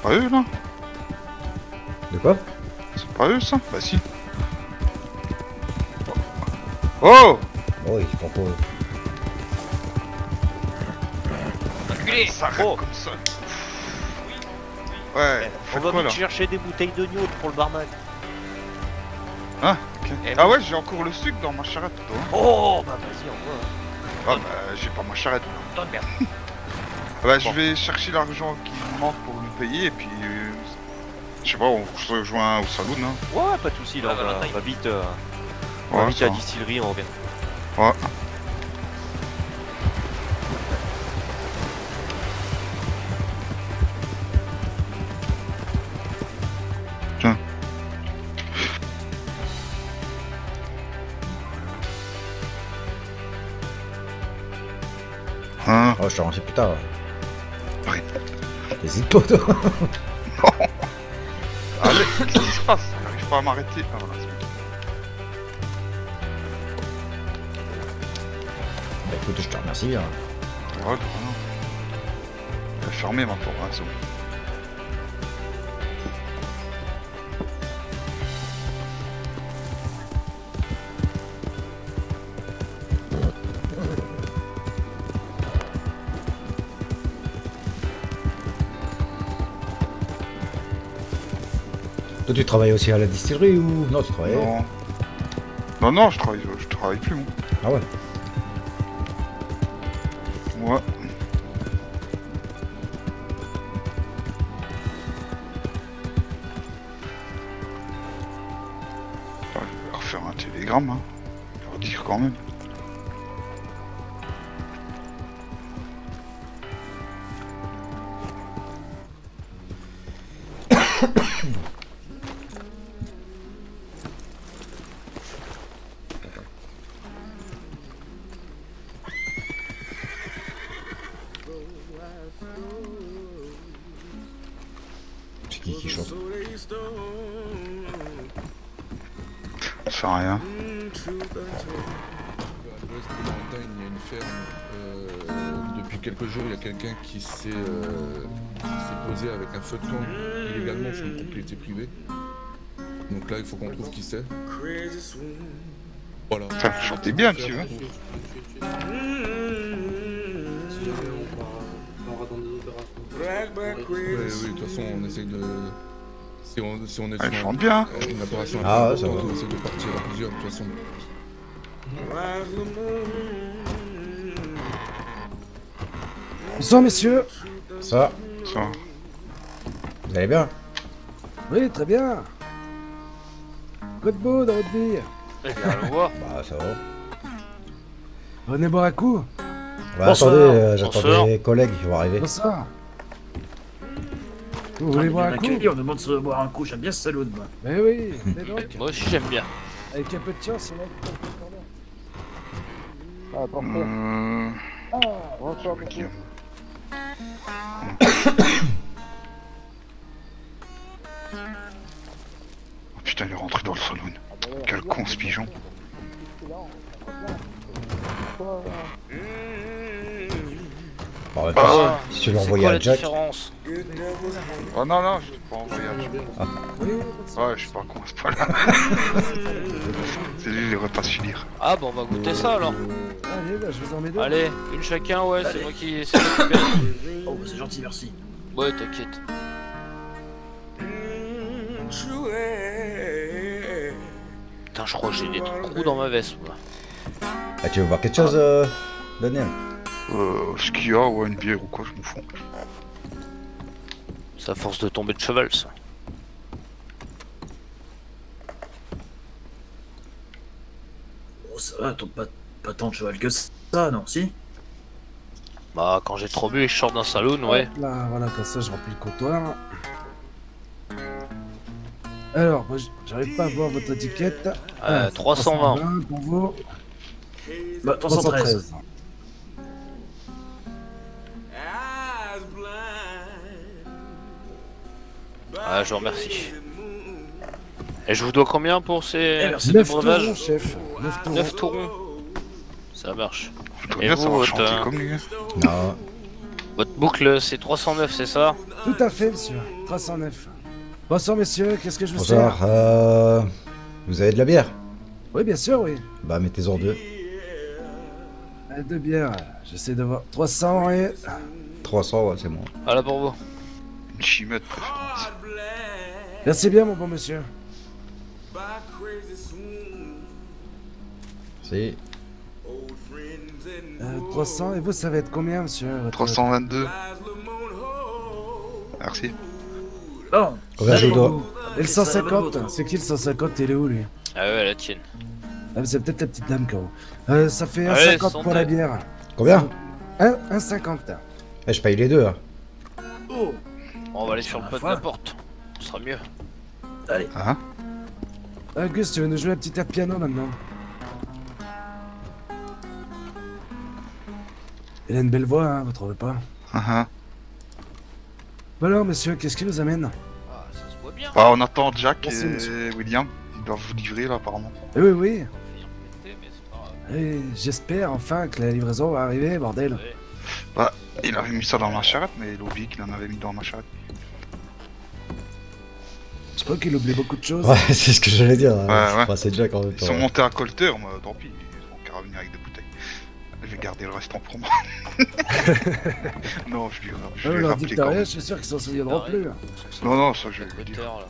Pas eux là? De quoi? C'est pas eux ça? Bah si. Oh! Oh, ils font pas. Enculé. S'arrête Oh. comme ça. Ouais, On faites va quoi là? vite chercher des bouteilles de gnôle pour le barman. Ah, ok. Eh Ah oui. ouais, j'ai encore le sucre dans ma charrette, toi. Oh bah vas-y, on voit. Ah bah, j'ai pas ma charrette. Putain de merde. Bah, je Bon. vais chercher l'argent qui me manque pour nous payer et puis. Je sais pas, on se rejoint au saloon, hein. Ouais, pas de soucis, là, Ouais, on va Valentin. vite, Ouais, vite ça à la va. distillerie, on revient. Ouais. Tiens. Hein? Oh, je te rends plus tard. Oui. T'hésites pas, toi. Allez, qu'est-ce qui se passe? J'arrive pas à m'arrêter. Ah voilà, c'est bon. Bah écoute, je te remercie bien. Ouais, de rien. Je vais fermer ma porte, hein, c'est bon. Toi, tu travailles aussi à la distillerie ou. Non, tu travailles. Non. Non, non, je travaille plus, moi. Ah ouais. Ouais. Attends, je vais leur faire un télégramme, hein. Leur dire quand même. C'est qui chante? Ça sert à rien. À l'ouest de la montagne, il y a une ferme. Depuis quelques jours, il y a quelqu'un qui s'est posé avec un feu de camp illégalement sur une propriété privée. Donc là, il faut qu'on trouve qui c'est. Voilà. Ça vous chantez bien, monsieur, hein. Oui, de toute façon, on essaye de. Si on est Elle sur chante bien. une opération Ah ouais, ça importante, va. on essaie de partir à plusieurs, de toute façon. Bonsoir messieurs. Ça, Ça. vous allez bien? Oui, très bien. Quoi de beau dans votre vie? Eh bien, on voit. Bah, ça va. Venez boire un coup. Bah, Bonsoir. attendez, j'attends Bonsoir. des collègues qui vont arriver. Bonsoir. Vous voulez boire un coup? On demande de se boire un coup, j'aime bien ce saloon, moi. Mais oui, mais donc, Moi aussi, j'aime bien. avec un peu de chance, on a Bonsoir, Guillaume. Oh putain, il est rentré dans le saloon. Quel con ce pigeon. Bah, en même temps, Ah, si tu veux c'est envoyer quoi à la Jack. différence? Oh non, non, je t'ai pas envoyé un truc. Ouais, je suis pas con, c'est pas là. C'est lui les repas lire. Ah bon, on va goûter ça alors. Allez, bah, je vous en mets deux. Allez, une chacun, ouais, c'est Allez. moi qui paye. Oh, bah, c'est gentil, merci. Ouais, t'inquiète. Putain, je crois que j'ai des trous dans ma veste, moi. Ah, tu veux voir quelque chose, Daniel? Ce qu'il y a, ouais, une bière ou quoi, je m'en fous. C'est à force de tomber de cheval, ça. Oh, ça va, tombe pas tant de cheval que ça, non, si? Bah, quand j'ai trop bu et que je sors d'un saloon, ouais. Hop Là, voilà, comme ça, je remplis le comptoir. Alors, moi, j'arrive pas à voir votre étiquette. 320. Pour vous. Bah, 313. Ah, je vous remercie. Et je vous dois combien pour ces, merci. ces deux 9 taurons, breuvages? chef. 9 taurons. 9 taurons. Ça marche. Je dois Et bien vous, savoir votre, chanter comme lui. Hein. Non. Votre boucle, c'est 309, c'est ça? Tout à fait, monsieur. 309. Bonsoir, messieurs. Qu'est-ce que je vous Bonsoir. sers? Vous avez de la bière? Oui, bien sûr, oui. Bah, mettez-en deux. Deux bières. J'essaie de voir. 300 et... 300, ouais, c'est bon. Voilà pour vous. Une chimette, préférence. Merci bien, mon bon monsieur. C'est 300, et vous, ça va être combien, monsieur? 322. Merci. Bon. combien je vous dois? Et le 150? C'est qui le 150? Il est où, lui? Ah ouais, la tienne. Ah, c'est peut-être la petite dame, Caro. Ça fait Allez, 1,50 pour la bière. Combien? 1,50. Eh, je paye les deux, hein. Oh. On va aller sur le Ah, pas de voilà. la porte. Ce sera mieux. Allez. Hein? Gus, tu veux nous jouer un petit air de piano maintenant? Il a une belle voix, hein, vous trouvez pas? Bon alors, monsieur, qu'est-ce qui nous amène? Ah, ça se voit bien. Bah, on attend Jack Merci, et monsieur. William. Ils doivent vous livrer là, apparemment. Eh oui, oui. Mais c'est pas grave. Eh, j'espère enfin que la livraison va arriver, bordel. Ouais. Il avait mis ça dans ma charrette, mais il a oublié qu'il en avait mis dans ma charrette. Je crois qu'il oublie beaucoup de choses. Ouais, c'est ce que j'allais dire. Ouais, ouais. Enfin, c'est Jack en même Ils temps. sont montés à Colter, moi, tant pis, ils ont qu'à revenir avec des bouteilles. Je vais garder le restant pour moi. Non, je Ouais, vais leur rappeler dites quand rien, même. je suis sûr qu'ils s'en souviendront plus. Non, ça je vais Le le dire. moteur, là.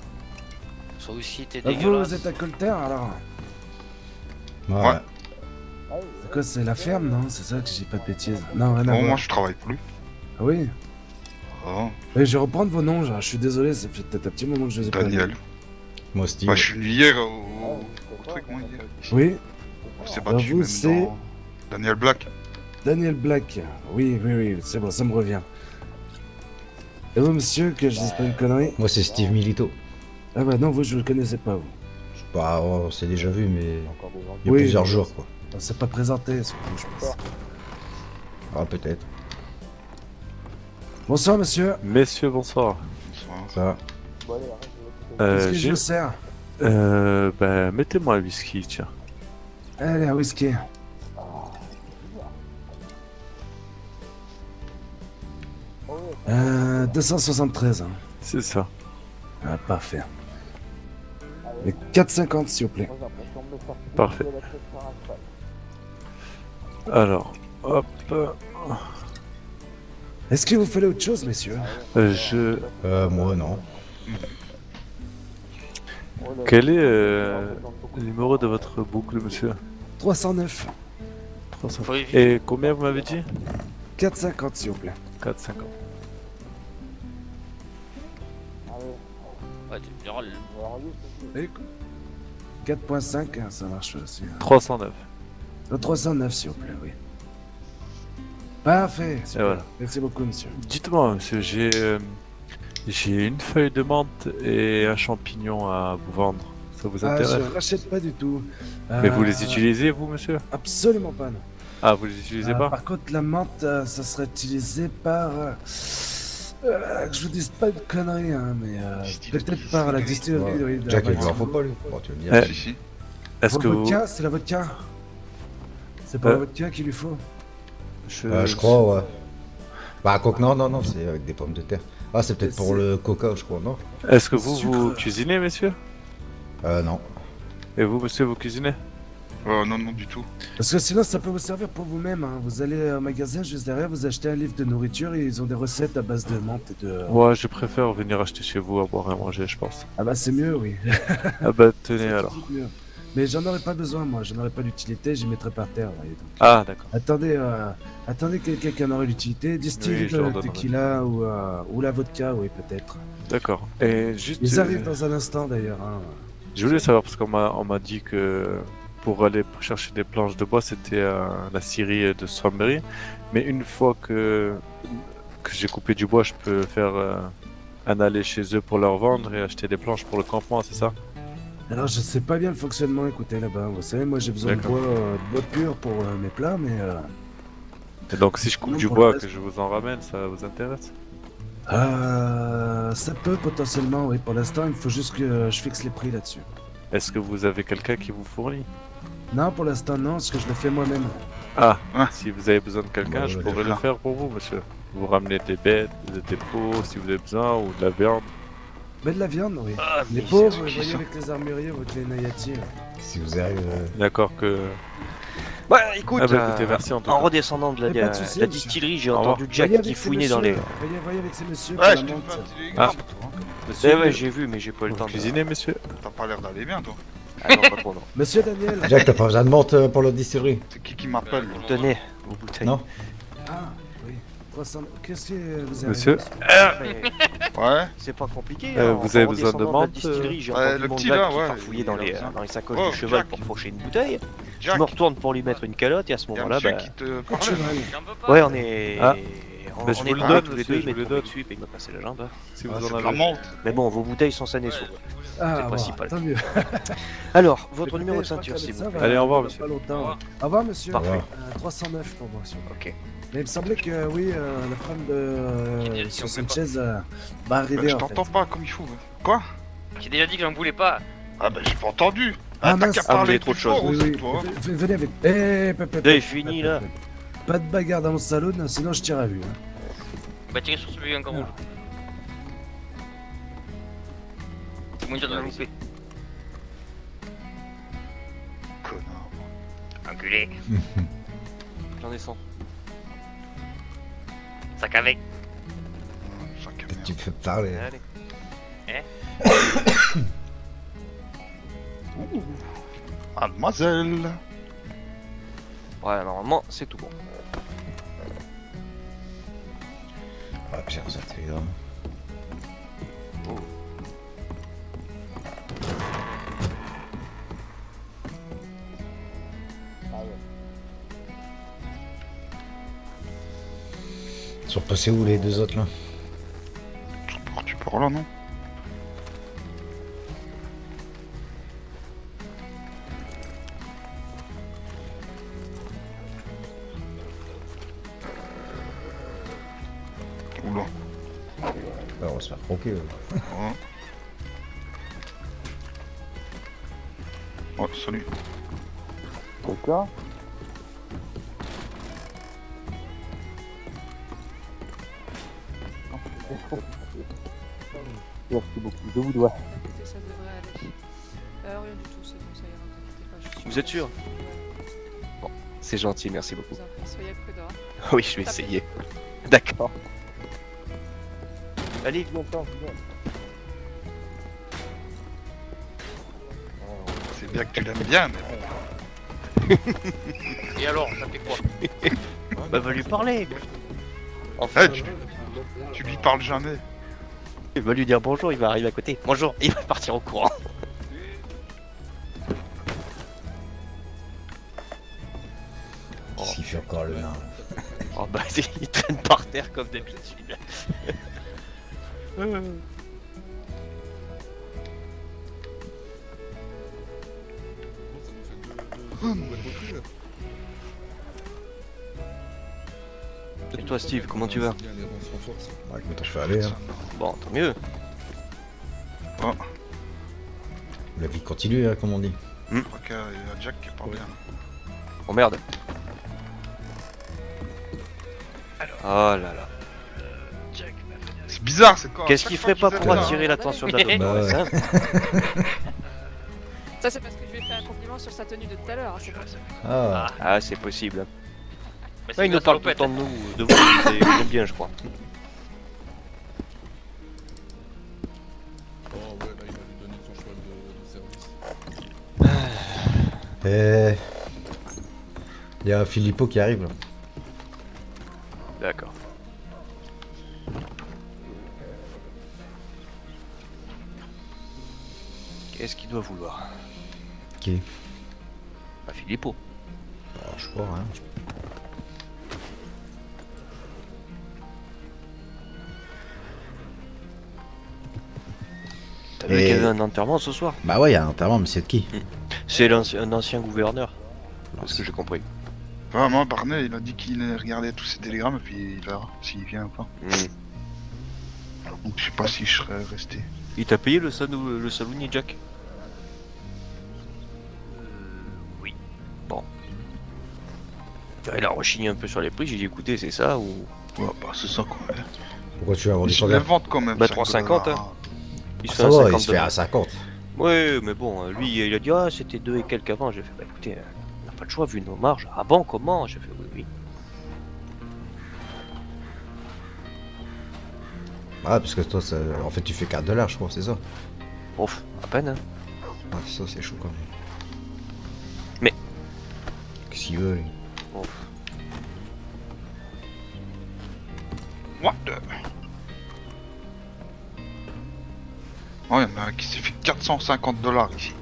Ça aussi, t'es Donc dégueulasse. vous êtes à Colter alors? Ouais. Ouais. C'est quoi, c'est la ferme, non? C'est ça que j'ai pas de bêtises. Non, rien à Bon, voir. moi je travaille plus. Ah oui. Oh, Oui, je vais reprendre vos noms, genre, je suis désolé, ça fait peut-être un petit moment que je les ai pas Daniel. vus. Moi, Steve. Bah, je suis venu hier au truc, moi, hier. Oui, On s'est Alors battu vous, même c'est- dans... Daniel Black. Daniel Black. Oui, c'est bon, ça me revient. Et vous, monsieur, que je dise pas une connerie? Moi, c'est Steve Milito. Ah bah non, vous, je le connaissais pas, vous. Bah, on s'est déjà vu, mais il y a Oui. plusieurs jours, quoi. On s'est pas présenté, surtout, je pense. Ah, peut-être. Bonsoir, monsieur. Messieurs, bonsoir. Bonsoir. Ça va. Qu'est-ce que je vous sers? Ben, mettez-moi un whisky, tiens. Allez, un whisky. 273, hein. C'est ça. Ah, parfait. Et 4,50 s'il vous plaît. Parfait. Alors, hop. Est-ce qu'il vous fallait autre chose, messieurs? Moi, non. Quel est le numéro de votre boucle, monsieur? 309. 300. Faut éviter. Et combien vous m'avez dit? 4,50 s'il vous plaît. 4,50. Ouais, tu me diras, le- Et 4,5, hein, ça marche aussi. 309. 309 s'il vous plaît, oui. Parfait. Et super. voilà. Merci beaucoup, monsieur. Dites-moi, monsieur, j'ai une feuille de menthe et un champignon à vous vendre. Ça vous Ah, intéresse? je rachète pas du tout. Mais vous les utilisez, vous, monsieur? Absolument pas, non. Ah, vous les utilisez pas? Par contre, la menthe, ça serait utilisé par... que je vous dise pas de conneries, hein, mais peut-être par la distillerie. Oui, de Jack, il Havane. leur faut pas, lui. Bon, tu veux me dire. Eh. Si, si. Est-ce que Pour le vous... vodka, c'est la vodka. C'est pas la Euh. vodka qu'il lui faut. Je crois, ouais. Bah, coque, non, c'est avec des pommes de terre. Ah, c'est peut-être pour le coca, je crois, non? Est-ce que vous, Sucre. vous cuisinez, messieurs? Non. Et vous, monsieur, vous cuisinez? Non, du tout. Parce que sinon, ça peut vous servir pour vous-même. Hein. Vous allez au magasin juste derrière, vous achetez un livre de nourriture et ils ont des recettes à base de menthe et de... Ouais, je préfère venir acheter chez vous à boire et à manger, je pense. Ah bah c'est mieux, oui. Ah bah, tenez alors. C'est mieux. Mais j'en aurais pas besoin, moi. J'en aurais pas d'utilité, j'y mettrais par terre. Voyez, donc. Ah, d'accord. Attendez quelqu'un qui en aurait l'utilité. Distille Oui, je leur le donnerai. tequila ou la vodka, oui, peut-être. D'accord. Et juste... Ils arrivent dans un instant, d'ailleurs. Hein. Je voulais savoir, parce on m'a dit que pour aller chercher des planches de bois, c'était la scierie de Strawberry. Mais une fois que j'ai coupé du bois, je peux faire un aller chez eux pour leur vendre et acheter des planches pour le campement, c'est ça? Alors, je sais pas bien le fonctionnement, écoutez, là-bas. Vous savez, moi, j'ai besoin de D'accord. bois pur pour mes plats, mais... Et donc si je coupe Non, du pour le bois, reste. que je vous en ramène, ça vous intéresse? Ça peut potentiellement, oui. Pour l'instant, il faut juste que je fixe les prix là-dessus. Est-ce que vous avez quelqu'un qui vous fournit? Non, pour l'instant, non, parce que je le fais moi-même. Ah, Ah. si vous avez besoin de quelqu'un, Bah, je ouais, pourrais le d'accord. faire pour vous, monsieur. vous ramenez des bêtes, des pots si vous avez besoin, ou de la viande. Mais de la viande, oui. Ah, Les mais pauvres, c'est- vous voyez avec les armuriers, votre les Nayati. Si vous arrivez. D'accord que. Ouais, écoute, Ah bah écoutez, merci en tout en cas. redescendant de la, Mais pas de soucis, la monsieur. distillerie, j'ai Au revoir. entendu Jack Voyez qui avec ces fouinait dans les. messieurs, voyez avec ces messieurs Ouais, pour je la te fais monte. un petit télégramme, Ah. toi. Monsieur, Eh ouais, j'ai vu, mais j'ai pas eu le vous temps de. cuisinez, monsieur? T'as pas l'air d'aller bien, toi. Ah non, pas trop, non. Monsieur Daniel. Jack, t'as pas besoin de monte pour l'autre distillerie? C'est qui m'appelle là Tenez, vos bouteilles. Non. Ah, oui. 300. Qu'est-ce que vous avez? Monsieur? Ah, mais Ouais. c'est pas compliqué. vous avez besoin de redescendant la menthe, distillerie, j'ai Ouais, entendu le mon petit, Jack là, qui ouais, farfouillait dans il a les, besoin. dans les sacoches Oh, du cheval Jack. pour faucher une bouteille. Jack, Je me retourne pour lui mettre une calotte et à ce il y a un moment-là, monsieur bah. qui te Coup de parlait. cheval. Ouais, on est. Ah. On, Bah, je on vous est le parés donne, tous les monsieur, deux, je il vous le m'est donne. tombé dessus et il m'a cassé la jambe. Si Ah, vous c'est en de la avez. menthe. Mais bon, vos bouteilles sont saines et sauves. Ah, C'est bon, principal. tant mieux. Alors, votre Écoutez, numéro de je crois ceinture, que s'il ça vous va, plaît. Allez, au revoir, dans monsieur. Pas longtemps. Au revoir, monsieur. Parfait. 309 pour moi, monsieur. Ok. Mais il me semblait que, oui, la femme de direction Monsieur on peut Sanchez va arriver, Je en fait. t'entends pas comme il faut. Quoi? J'ai déjà dit que j'en voulais pas. Ah bah j'ai pas entendu. Ah, Ah, t'as mince. qu'à Ah, vous parler avez trop de plus choses. fort Oui, aussi, oui. toi. hein. Venez avec. Eh, Là, il finit, là. Pas de bagarre dans mon salon, sinon je tire à vue. Hein. On va tirer sur celui encore rouge. C'est moins dur de la louper. Connard. Enculé. J'en ai 100. Sac avec. Sac à merde. Tu peux parler. Allez. Mademoiselle. Ouais, normalement, c'est tout bon. Ah, j'ai reçu un télégramme. Ils sont passés où les deux autres là? Tu pars là, non? Oula. Ah, on va se faire croquer. Ouais. Ouais, salut. Écoutez, ça devrait aller. Rien du tout, c'est bon, ça ira, vous inquiétez pas. Je suis Vous êtes sûr? Ouais, Bon, c'est gentil, merci beaucoup. vous en prie, soyez prudents. Oui, je vais essayer. D'accord. Allez, viens encore, viens. C'est bien que tu l'aimes bien, mais bon. Et alors, ça fait quoi? Bah, va lui parler. Eh, Enfin, tu lui parles jamais. il va lui dire bonjour, il va arriver à côté. Bonjour, il va partir au courant. Qu'est-ce qu'il fait encore le nain? Oh bah, il traîne par terre comme d'habitude. Ça nous fait deux nouvelles recrues, là. Et toi, Steve, comment tu vas? C'est bien, les rangs se renforcent. Ouais, écoute, je fais aller. Hein. Bon, tant mieux. La vie continue, hein, comme on dit. Je crois qu'il y a Jack qui est pas bien. Oh merde. Oh là là. C'est bizarre, c'est quoi? Qu'est-ce Chaque qu'il fois ferait pas qu'ils pour étaient là, attirer l'attention de la Bah Doctoresse, hein? Ça, c'est parce que je lui ai fait un compliment sur sa tenue de tout à l'heure, hein, c'est pour ça. Ah, Ah, c'est possible. Bah, Ouais, il nous parle tout le temps de nous, de vous, il aime bien, je crois. Oh ouais, là, il m'avait donné son cheval de service. et... Il y a Filippo qui arrive là. D'accord. Qu'est-ce qu'il doit vouloir? Qui? Bah, Filippo. Oh, je crois, hein. T'as vu Et- qu'il y avait un enterrement ce soir? Bah ouais, il y a un enterrement, mais c'est de qui? C'est un ancien gouverneur. C'est ce que j'ai compris. Ouais, moi, Barney, il a dit qu'il regardait tous ses télégrammes et puis il verra s'il vient ou pas. Donc je sais pas si je serais resté. Il t'a payé le salouni, Jack? Oui. Bon. Il a rechigné un peu sur les prix, j'ai dit écoutez, c'est ça ou Ouais, bah c'est ça quoi. Pourquoi tu l'as vendu Ils combien? les vendent quand même. Bah, 5 3,50, $. hein. Il se Ça fait va, un il 50 se fait à dollars. 50. Ouais, mais bon, lui, il a dit, ah, c'était 2 et quelques avant. J'ai fait, bah écoutez, on n'a pas le choix vu nos marges. Ah bon, comment? J'ai fait, oui, oui. Ah, parce que toi, en fait, tu fais 4 $, je crois, c'est ça. Ouf, à peine, hein. Ah, ça, c'est chaud quand même. Mais- Qu'est-ce qu'il veut, lui? Ouf. What the... Oh, il y en a un qui s'est fait 450 $ ici.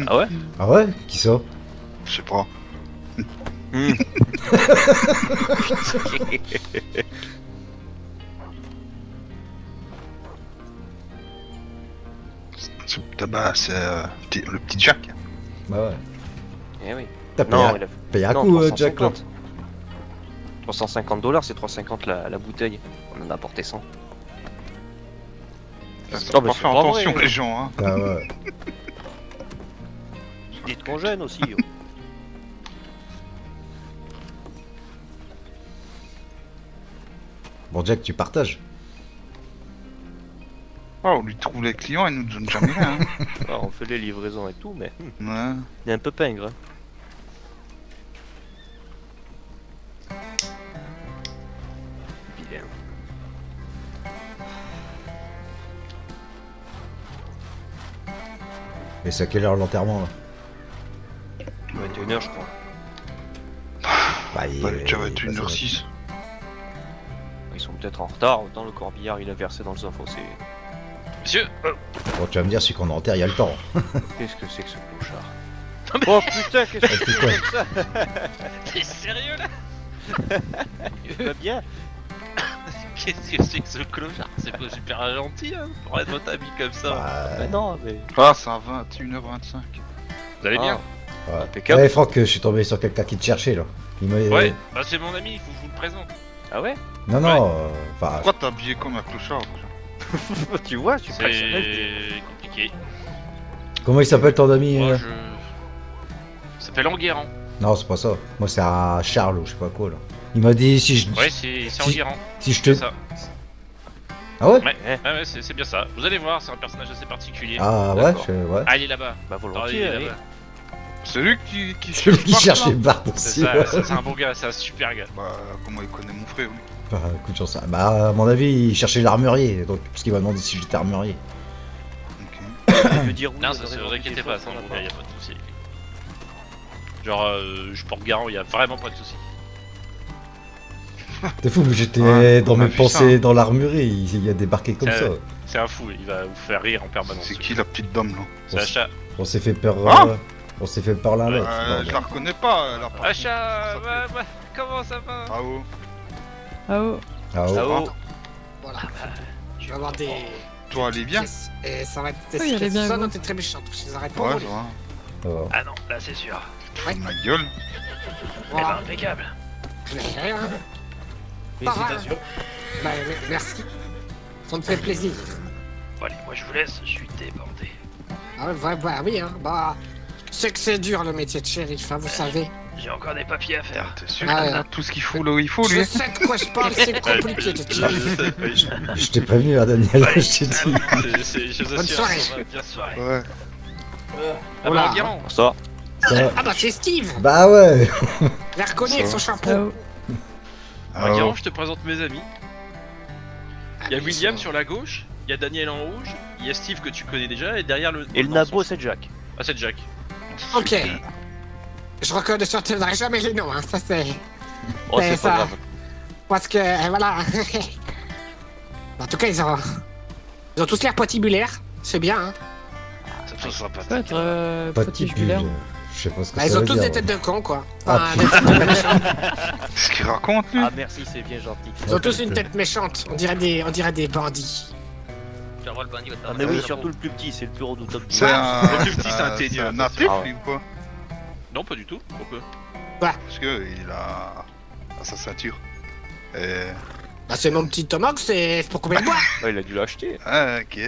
Ah ouais? Ah ouais? Qui ça? Je sais pas. Bah, c'est le petit Jack. Bah ouais. Eh oui. T'as Non, il a payé un non, coup, Jack, là? 350 $, c'est 350 la bouteille. On en a apporté 100. Ça Non, va mais pas c'est faire pas attention vrai. les gens, hein. Ah ouais. Dites qu'on gêne aussi. Bon, Jack, tu partages. Oh, on lui trouve les clients, il nous donne jamais rien. Hein. Alors, on fait les livraisons et tout, mais Ouais. il est un peu pingre. Hein. Vilain. Mais c'est à quelle heure l'enterrement, là? 21h, je crois. Bah, il Bah, tu vas il être passe à 1h06. Ils sont peut-être en retard, autant le corbillard il a versé dans le fossé. Monsieur, Bon, tu vas me dire, si qu'on enterre, il y a le temps. Qu'est-ce que c'est que ce clochard? Oh putain, qu'est-ce que tu fais comme ça? t'es sérieux là? Tu vas bien? Qu'est-ce que c'est que ce clochard? C'est pas super gentil hein, pour être votre ami comme ça. Bah, Bah non, mais... Ah, c'est à 21h25. Vous allez bien? ouais. Impeccable. Ouais, Franck, je suis tombé sur quelqu'un qui te cherchait, là. Il m'a... Ouais, bah c'est mon ami, il faut que je vous le présente. Ah ouais? Non, non, enfin... Pourquoi t'es habillé comme un clochard déjà? Tu vois, je suis pas le seul. C'est compliqué. Comment il s'appelle ton ami? Moi je... Ça s'appelle Enguerrand. Non, c'est pas ça. Moi, c'est un Charles ou je sais pas quoi, là. Il m'a dit si je... Ouais, c'est Si- Enguerrand. Si je te... C'est ça. Ah ouais? Ouais, ouais, c'est bien ça. Vous allez voir, c'est un personnage assez particulier. Ah ouais, D'accord. ouais. Ah, il est là-bas. Bah Ah, il volontiers, est oui. là-bas. C'est lui qui C'est lui qui Bart, cherchait là Bart C'est aussi. ça, ouais. c'est un bon gars, c'est un super gars. Bah, comment il connaît mon frère, lui? Bah, coup de chance. Bah, à mon avis, il cherchait l'armurier, donc, parce qu'il m'a demandé si j'étais armurier. Ok. Je veux dire oui, Non, vous ça aurez se vendu inquiétez des pas, choses c'est un qu'on bon a gars, y'a pas de soucis. Genre, je porte garant, y'a vraiment pas de soucis. T'es fou, mais j'étais Ouais, dans on a mes vu pensées ça. dans l'armurerie, il a débarqué comme C'est- ça. C'est un fou, il va vous faire rire en permanence. C'est qui la petite dame, là? C'est Acha. On s'est fait peur... Ah on s'est fait peur l'un l'autre. Je la reconnais pas, là. par Acha, contre. bah, comment ça va? Ah oh. Ah oh. Ah Ah ouais. oh. Voilà. Je vais avoir des. Toi, elle est bien? Et ça va être. Oui, elle est bien, Ça, vous. non, t'es très méchante. Je les arrête pas. Ouais, voler. ça va. Ça va. Ah non, là c'est sûr. Ma gueule. Voilà. Impeccable. Mais rien. Félicitations. Bah, merci. Ça me fait plaisir. Bon allez, moi je vous laisse, je suis débordé. Ah ouais, bah oui, hein. Bah. Je sais que c'est dur le métier de shérif, hein, vous savez. J'ai encore des papiers à faire. T'es sûr Ah, qu'il a tout ce qu'il faut là où il faut, Je lui? sais de quoi je parle, c'est compliqué de shérif. Je t'ai prévenu, hein, Daniel, Ouais. je t'ai dit. Je vous Bonne assure, soirée. ça va bien se soirée. Ouais. Ah Voilà. bah, Enguerrand. Ça. Ça- Ah bah c'est Steve. Bah ouais. Je la reconnais avec son Ah chapeau. oh. Ah, Enguerrand, oh. je te présente mes amis. Ah, Il y a mais William ils sont- sur la gauche, il y a Daniel en rouge, il y a Steve que tu connais déjà, et derrière le... Et le non, nabo, c'est- c'est Jack. Ah, c'est Jack. Ok. Je reconnais, je retiendrai jamais les noms, hein. Ça c'est. Oh, Mais c'est pas ça- grave. Parce que, voilà. En tout cas, ils ont tous l'air patibulaires. C'est bien, hein. Ça sera pas Ça peut être Pas patibulaire. Je sais pas ce que Bah, ça ils ont veut tous dire. des têtes de cons, quoi. Ah, Enfin, des têtes de méchants. Qu'est-ce qu'il raconte, lui? Ah merci, c'est bien gentil. Ils ont tous une tête méchante. On dirait des bandits. Tu le bandit, Ah mais oui, surtout le plus petit, c'est le plus redoutable du C'est monde. un... Le plus petit, c'est un ténier, ça, natif, c'est- lui, ou quoi? Non, pas du tout. Pourquoi? Parce que il a sa ceinture. Et... Bah, c'est mon petit Tomox, c'est pour combien de bois? Ouais, il a dû l'acheter. Ah, ok.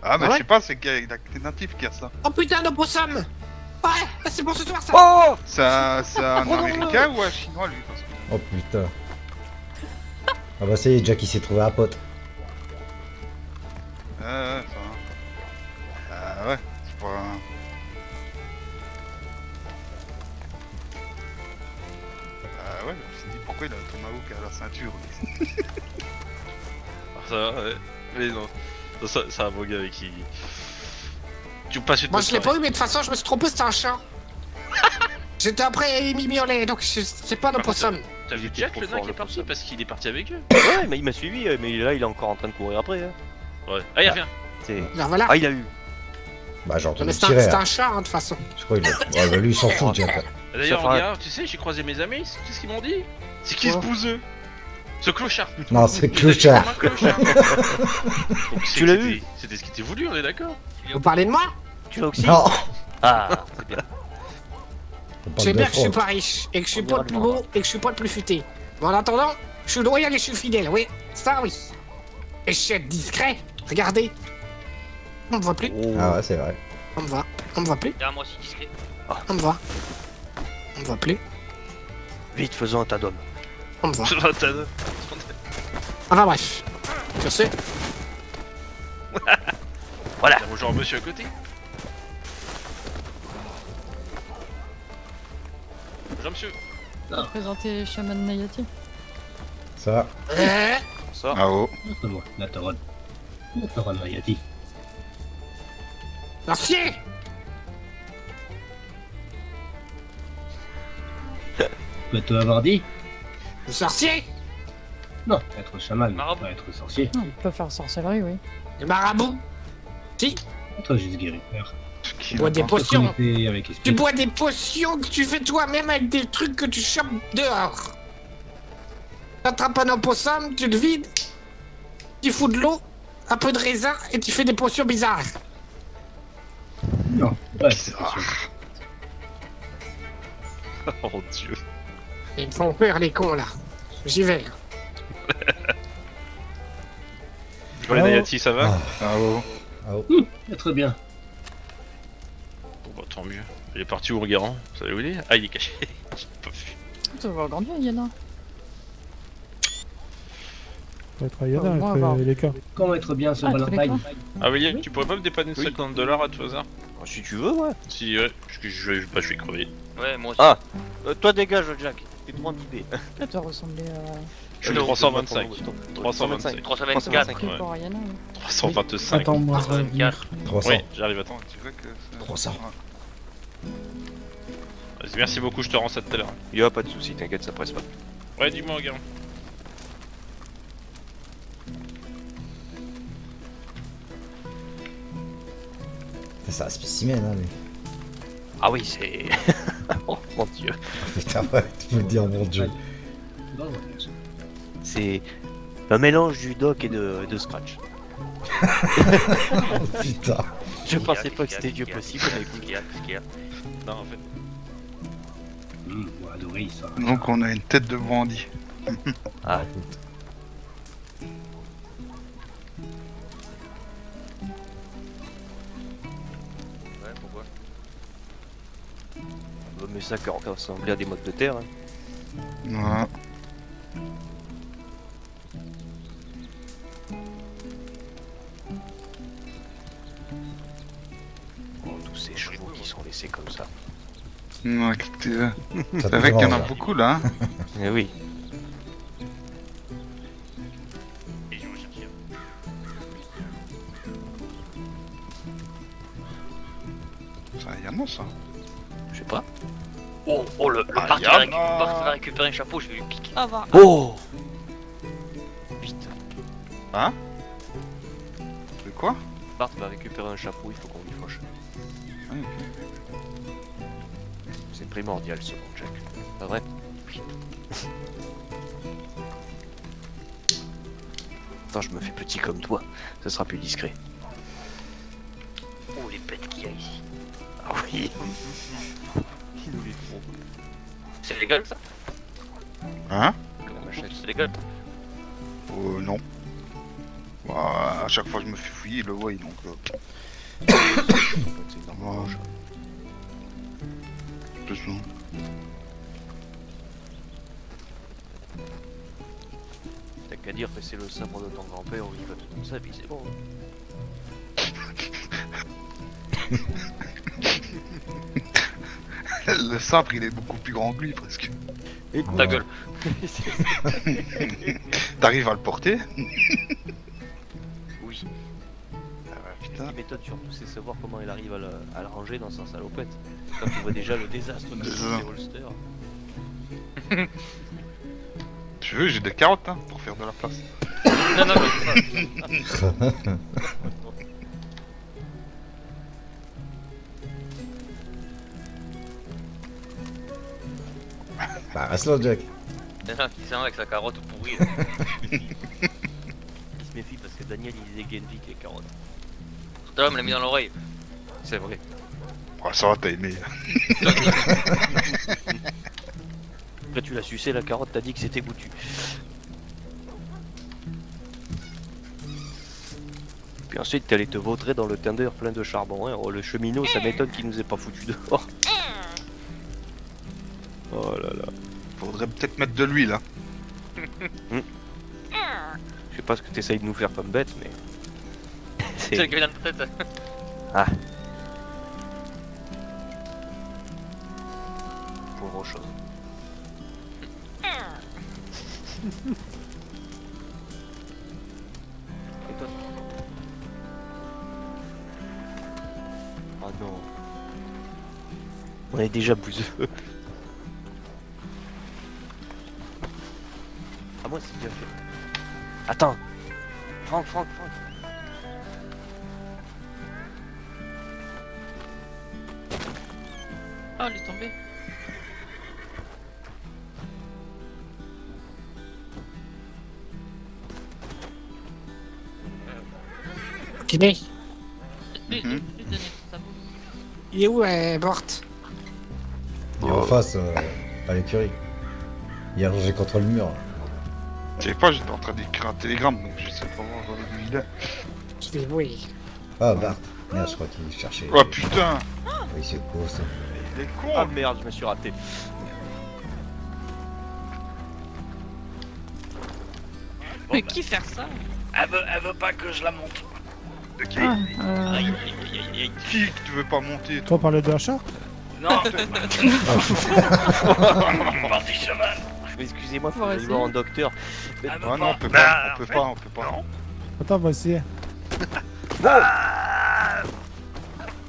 Ah, mais Ah ouais je sais pas, c'est qu'il y a des natifs qui a ça. Oh putain, nos possums! Ouais, c'est pour ce soir, ça! Oh C'est un américain ou un chinois, lui? Parce que... Oh putain. Ah bah ça y est, Jack il s'est trouvé un pote. Ouais, c'est pas... ouais, je me suis dit pourquoi il a un tomahawk à la ceinture. Ça va, ouais. Mais non. Ça, c'est un beau gars avec qui... Tu passes une Moi bonne je l'ai pas soirée. eu, mais de toute façon je me suis trompé, c'était un chat. J'étais après Amy Miolet, donc c'est pas un opossum. T'as vu Jack, le nain qui est parti parce qu'il est parti avec eux? Ouais, mais il m'a suivi, mais là il est encore en train de courir après. Hein. Ouais. Ah, il revient. Là, voilà. Ah, il a eu. Bah j'ai Mais entendu c'était tirer. un Hein. chat, hein, de toute façon. Je crois qu'il a... Ouais, bah lui il s'en fout, Jack. D'ailleurs, Ça fera- regarde, tu sais, j'ai croisé mes amis, tu sais ce qu'ils m'ont dit? C'est qui ce bouseux? Ce clochard plutôt. Non, c'est Ils m'ont dit clochard. comme un clochard. Donc, Tu l'as eu? C'était ce qui était voulu, on est d'accord? Vous parlez de moi? Tu l'as aussi? Non. Ah, c'est bien. On Je parle sais de bien que je suis fraude. pas riche, et que je suis On pas ira le plus le beau, et que je suis pas le plus futé. Mais en attendant, je suis loyal et je suis fidèle, oui. Ça, oui. Et je suis être discret. Regardez. On me voit plus. Ah ouais, c'est vrai. On me voit. On me voit plus. Derrière moi aussi discret. On me voit. On me voit plus. Vite, faisons un tas d'hommes. On me voit. T'as- Enfin bref. Sur ce, Voilà. Bonjour monsieur à côté. Bonjour monsieur. Présenter Shaman Nayati. Ça va. Ça. Ah oh. Moi, la Taron. La Taron Nayati. sorcier. Peux-tu avoir dit? Le sorcier. Non, être chaman, Marabout. pas être sorcier. Non, il peut faire sorcellerie, oui. Le marabout. Si. Être juste guérisseur. Tu bois des potions. Connecter avec Tu esprit. bois des potions que tu fais toi-même avec des trucs que tu chopes dehors. T'attrapes un opossum, tu le vides, tu fous de l'eau, un peu de raisin et tu fais des potions bizarres. Non, ouais, c'est sûr. Oh dieu. Ils me font peur les cons là. J'y vais. Bon les Nayati, ça va? Ah oh. Ah oh. Très bien. Bon bah tant mieux. Il est parti où Garant? Vous savez où il est? Ah il est caché. J'ai pas vu. Tu vas grandir, Yana. On va être à Yana Au moins avec avoir. les cas. Comment être bien ce Ah, tous les Valentine? Ah William, tu pourrais pas me dépanner de $50 à tout hasard? Si tu veux, ouais. Si ouais, parce que je vais crever. Ouais, moi aussi. Ah, toi dégage, Jack. T'es trop intimidé. Là, tu vas ressembler à. Je suis 325. 325. 324. Pris pour Yana. Oui. 325. Attends, moi, je vais 24. 300. Oui, j'arrive, attends. Tu vois que ça... 300. Vas-y, merci beaucoup, je te rends ça tout à l'heure. Y'a pas de soucis, t'inquiète, ça presse pas. Ouais, dis-moi, Garant. C'est un spécimen, hein, mais... Ah oui, c'est. Oh mon dieu. Putain, ouais, tu peux le dire, mon dieu. Dans le voyage. C'est un mélange du doc et de Scratch. Oh, putain. Je pensais pas que c'était Dieu possible, mais Qu'est-ce qu'il y a? Qu'est-ce qu'il y a? Non, en fait. Moi, adoré ça. Donc on a une tête de bandit. Ah, Ouais, pourquoi? mais ça qui ressemblait à des modes de terre. Hein. Ouais. Oh, tous ces chevaux qui sont laissés comme ça. Ouais, Ça c'est te vrai qu'il y en a dérange, beaucoup là. Hein. Eh oui. Ça, il y en a ça. Je sais pas. Oh, le parti va récupérer un chapeau, je vais lui piquer. Ah, va. Oh Vite. Hein? De quoi? Bart va récupérer un chapeau, il faut qu'on lui fauche. Ah, ok. C'est primordial ce mon Jack. Pas vrai? Oui. Attends, je me fais petit comme toi, ça sera plus discret. Oh, les bêtes qu'il y a ici. Ah oui. Il nous les font. C'est légal ça? Hein? Comment m'achète? C'est légal? Non. Bah, à chaque fois je me fais fouiller, il le voit donc. C'est normal. Ouais. Doucement. qu'à dire que c'est le sabre de ton grand-père ou il va tout comme ça, puis c'est bon. Le sabre, il est beaucoup plus grand que lui, presque. Écoute, Ta gueule. T'arrives à le porter? Oui. Ah, Ce putain. qui m'étonne surtout, c'est savoir comment il arrive à le ranger dans sa salopette. Quand tu vois déjà le désastre que c'est ces holsters. Tu veux, j'ai des carottes hein, pour faire de la place. Non, non, non. Bah, reste là, Jack. Il y en a qui s'en va avec sa carotte pourrie. Là. Il se méfie parce que Daniel il dégaine vite les carottes. Tout à l'heure, il me l'a mis dans l'oreille. C'est vrai. Oh, ça va, t'as aimé. Après tu l'as sucé la carotte, t'as dit que c'était goûtu. Puis ensuite t'es allé te vautrer dans le tender plein de charbon. Hein. Oh, le cheminot, ça m'étonne qu'il nous ait pas foutu dehors. Oh là là. Faudrait peut-être mettre de l'huile là. Je sais pas ce que t'essayes de nous faire comme bête, mais... C'est le gars dans ta tête. Ah. Pauvre chose. Et toi? Oh non. On est déjà bouseux. Ah moi c'est bien fait. Attends. Franck. Oh, elle est tombée. Kiné, Mhm. il est où, morte? Il est en face, à l'écurie. Il a rangé contre le mur. Je sais pas, j'étais en train d'écrire un télégramme donc je sais pas voir où il est. Je vais oui. Ah, Bart. Merde, je crois qu'il cherchait. Oh putain! Oui, c'est beau ça. Il est con! Ah merde, je me suis raté. Mais qui faire ça? Elle veut pas que je la monte. De qui? Ah, Qui que tu veux pas monter? Toi, parler de l'achat? Non. Parti cheval. Excusez-moi, faut Faut aller essayer. voir un docteur. Ah non, on peut pas, on peut pas. Attends, on va essayer.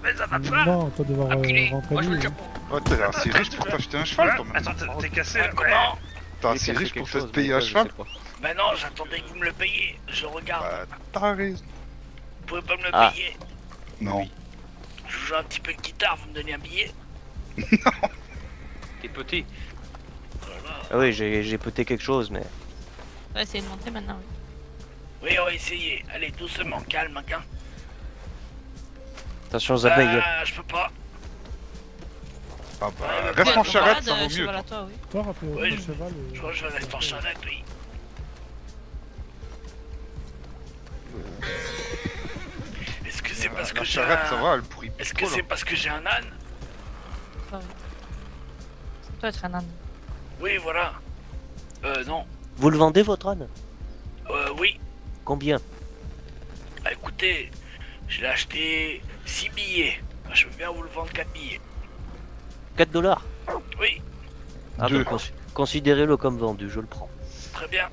Mais ça va pas. Non, toi devoir rentrer Moi je veux lui. dire. Ouais, t'es assez riche pour t'acheter un cheval quand même. Attends, t'es cassé là? Comment? T'es assez riche pour te payer un cheval? Bah non, j'attendais que vous me le payiez. Je regarde. Bah, t'as raison. Vous pouvez pas me le Ah. payer? Non. Je joue un petit peu de guitare, vous me donnez un billet? T'es petit. Ah oui, j'ai pété quelque chose, mais... on va essayer de monter maintenant. Oui, on va essayer. Allez, doucement, calme, hein. Attention aux abeilles. Ah, je peux pas. Ah bah, Ouais, reste en Toi, charrette, ça cheval vaut mieux. à toi, oui. Toi, rappelle Ouais, le je- cheval. Je crois que je vais rester en charrette, oui. Est-ce que c'est parce que La j'ai charrette, ça un... va, elle pourrit Est-ce plus que trop, c'est là. parce que j'ai un âne? Ah, oui. C'est toi être un âne. Oui, voilà. Non. Vous le vendez, votre âne? Oui. Combien? Ah, écoutez, je l'ai acheté 6 billets. Ah, je veux bien vous le vendre 4 billets. 4 $? Oui, Ah Deux. bah, considérez-le comme vendu, je le prends. très bien.